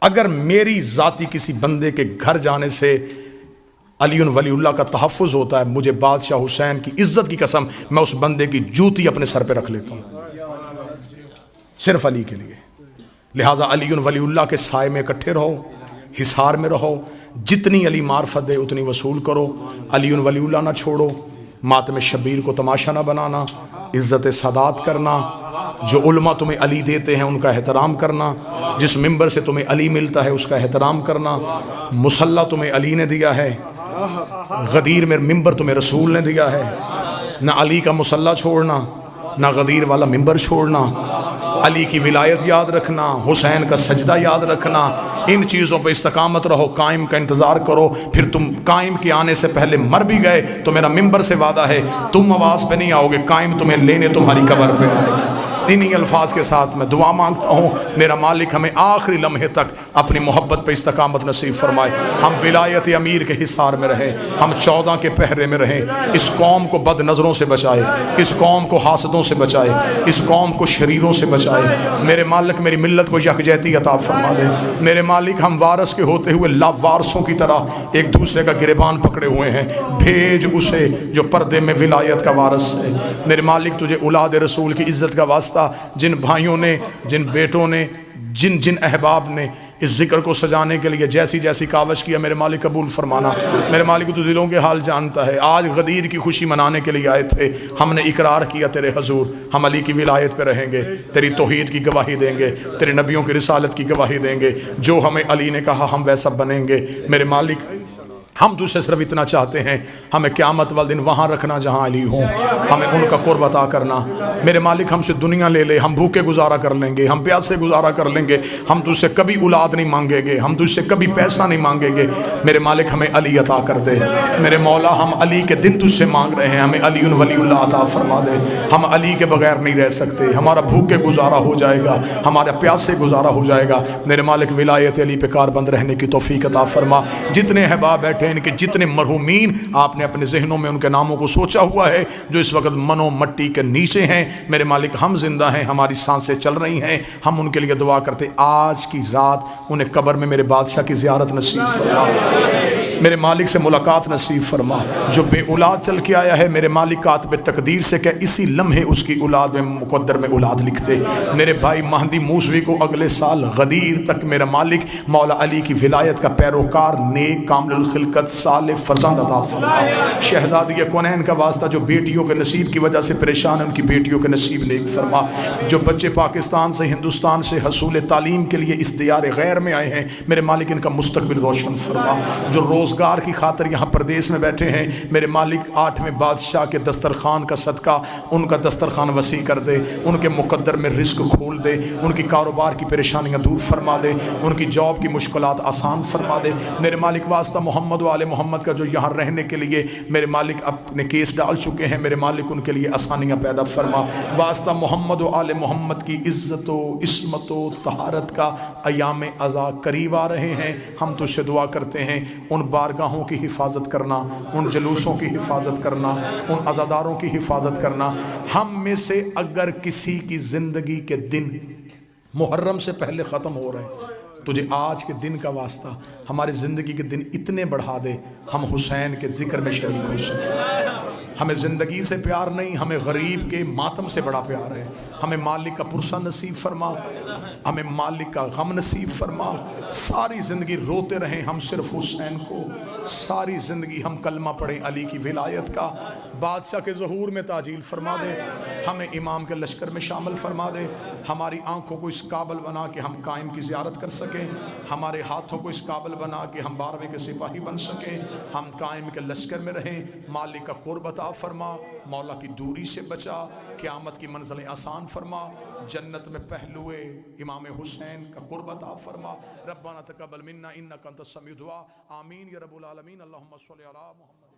अगर मेरी जाती किसी बंदे के घर जाने से अली वलीउल्लाह का तहफ़्फ़ुज़ होता है, मुझे बादशाह हुसैन की इज़्ज़त की कसम मैं उस बंदे की जूती अपने सर पे रख लेता हूँ, सिर्फ अली के लिए। लिहाजा अली वलीउल्लाह के साए में इकट्ठे रहो, हिसार में रहो, जितनी अली मार्फत दे उतनी वसूल करो। अली वलीउल्लाह ना छोड़ो, मातम शबीर को तमाशा ना बनाना, इज़्ज़त सादात करना, जो उलमा तुम्हें अली देते हैं उनका एहतराम करना, जिस मिंबर से तुम्हें अली मिलता है उसका एहतराम करना। मुसल्ला तुम्हें अली ने दिया है, गदीर में मिंबर तुम्हें रसूल ने दिया है। ना अली का मुसल्ला छोड़ना, ना गदीर वाला मिंबर छोड़ना। अली की विलायत याद रखना, हुसैन का सजदा याद रखना। इन चीज़ों पर इस्तकामत रहो, कायम का इंतज़ार करो। फिर तुम कायम के आने से पहले मर भी गए तो मेरा मिंबर से वादा है तुम आवाज़ पे नहीं आओगे, कायम तुम्हें लेने तुम्हारी कब्र पे आएगा। इन्हीं अल्फाज के साथ मैं दुआ मांगता हूँ, मेरा मालिक हमें आखिरी लम्हे तक अपनी मोहब्बत पे इस्तकामत नसीब फरमाए। हम विलायत अमीर के हिसार में रहें, हम 14 के पहरे में रहें। इस कौम को बद नज़रों से बचाए, इस कौम को हासदों से बचाए, इस कौम को शरीरों से बचाए। मेरे मालिक मेरी मिल्लत को यकजहती अता फरमा दे। मेरे मालिक हम वारस के होते हुए लावारसों की तरह एक दूसरे का गिरबान पकड़े हुए हैं, भेज उसे जो पर्दे में विलायत का वारस है। मेरे मालिक तुझे औलाद रसूल की इज़्ज़त का वास्ता वास्ता जिन भाइयों ने, जिन बेटों ने, जिन जिन अहबाब ने इस जिक्र को सजाने के लिए जैसी जैसी कावश किया, मेरे मालिक कबूल फरमाना। मेरे मालिक तो दिलों के हाल जानता है। आज गदीर की खुशी मनाने के लिए आए थे, हमने इकरार किया तेरे हजूर हम अली की विलायत पे रहेंगे, तेरी तौहीद की गवाही देंगे, तेरे नबियों की रिसालत की गवाही देंगे, जो हमें अली ने कहा हम वैसा बनेंगे। मेरे मालिक हम तुझसे सिर्फ इतना चाहते हैं, हमें क़यामत वाले दिन वहाँ रखना जहाँ अली हों, हमें उनका कुर्ब अता करना। मेरे मालिक हमसे दुनिया ले ले, हम भूखे गुजारा कर लेंगे, हम प्यासे गुजारा कर लेंगे, हम तुझसे कभी औलाद नहीं मांगेंगे, हम तुझसे कभी पैसा नहीं मांगेंगे। मेरे मालिक हमें अली अता कर दे। मेरे मौला हम अली के दिन तुझसे मांग रहे हैं, हमें अली वलीउल्लाह अता फरमा दे। हम अली के बगैर नहीं रह सकते, हमारा भूखे गुजारा हो जाएगा, हमारा प्यासे गुजारा हो जाएगा। मेरे मालिक विलायत अली पे कारबंद रहने की तौफीक अता फरमा। जितने अहबाब बैठे इनके जितने मरहूमीन आपने अपने जहनों में उनके नामों को सोचा हुआ है, जो इस वक्त मनो मट्टी के नीचे हैं, मेरे मालिक हम जिंदा हैं, हमारी सांसें चल रही हैं, हम उनके लिए दुआ करते आज की रात उन्हें कब्र में मेरे बादशाह की ज़ियारत नसीब फरमा, मेरे मालिक से मुलाकात नसीब फरमा। जो बे औलाद चल के आया है, मेरे मालिक कातिब तकदीर से कह इसी लम्हे उसकी औलाद में मुकद्दर में औलाद लिख दे। मेरे भाई महदी मूसवी को अगले साल गदीर तक मेरा मालिक मौला अली की विलायत का पैरोकार, नेक, कामिल खिलकत, साले फरजंद अता फरमा। शहजादी कौनैन का वास्ता जो बेटियों के नसीब की वजह से परेशान है, उनकी बेटियों के नसीब नेक फरमा। जो बच्चे पाकिस्तान से, हिंदुस्तान से हसूल तालीम के लिए इस दियार गैर में आए हैं, मेरे मालिक इनका मुस्तकबिल रोशन फरमा। जो रोज़गार की खातिर यहाँ प्रदेश में बैठे हैं, मेरे मालिक 8वें बादशाह के दस्तरखान का सदका उनका दस्तरखान वसी कर दे, उनके मुकद्दर में रिस्क खोल दे, उनकी कारोबार की परेशानियाँ दूर फरमा दे, उनकी जॉब की मुश्किलात आसान फरमा दे। मेरे मालिक वास्ता मोहम्मद वाले मोहम्मद का जो यहाँ रहने के लिए मेरे मालिक अपने केस डाल चुके हैं, मेरे मालिक उनके लिए आसानियाँ पैदा फरमा। वास्ता मोहम्मद वाले मोहम्मद की इज़्ज़त व इस्मत व तहारत का अयाम अज़ा करीब आ रहे हैं। हम तुझसे दुआ करते हैं उन बारगाहों की हिफाजत करना, उन जलूसों की हिफाजत करना, उन अज़ादारों की हिफाजत करना। हम में से अगर किसी की ज़िंदगी के दिन मुहर्रम से पहले ख़त्म हो रहे हैं, तुझे आज के दिन का वास्ता हमारी ज़िंदगी के दिन इतने बढ़ा दे, हम हुसैन के ज़िक्र में शरीक हो सकें। हमें ज़िंदगी से प्यार नहीं, हमें गरीब के मातम से बड़ा प्यार है। हमें मालिक का पुरसा नसीब फरमा, हमें मालिक का गम नसीब फरमा। सारी ज़िंदगी रोते रहें हम सिर्फ हुसैन को, सारी ज़िंदगी हम कलमा पढ़ें अली की विलायत का। बादशाह के ज़हूर में ताजील फरमा दे, हमें इमाम के लश्कर में शामिल फरमा दे। हमारी आँखों को इस काबिल बना कि हम कायम की ज़ियारत कर सकें, हमारे हाथों को इस काबिल बना कि हम 12वें के सिपाही बन सकें, हम कायम के लश्कर में रहें। मालिक का कुर्ब अता फरमा, मौला की दूरी से बचा, क़यामत की मंज़िलें आसान फरमा, जन्नत में पहलुए इमाम हुसैन का कुर्ब अता फरमा। रब्बाना तक़ब्बल मिन्ना इन्नका अंतस समीउद दुआ। आमीन या रब्बुल आलमीन। अल्लाहुम्मा सल्लि अला मुहम्मद।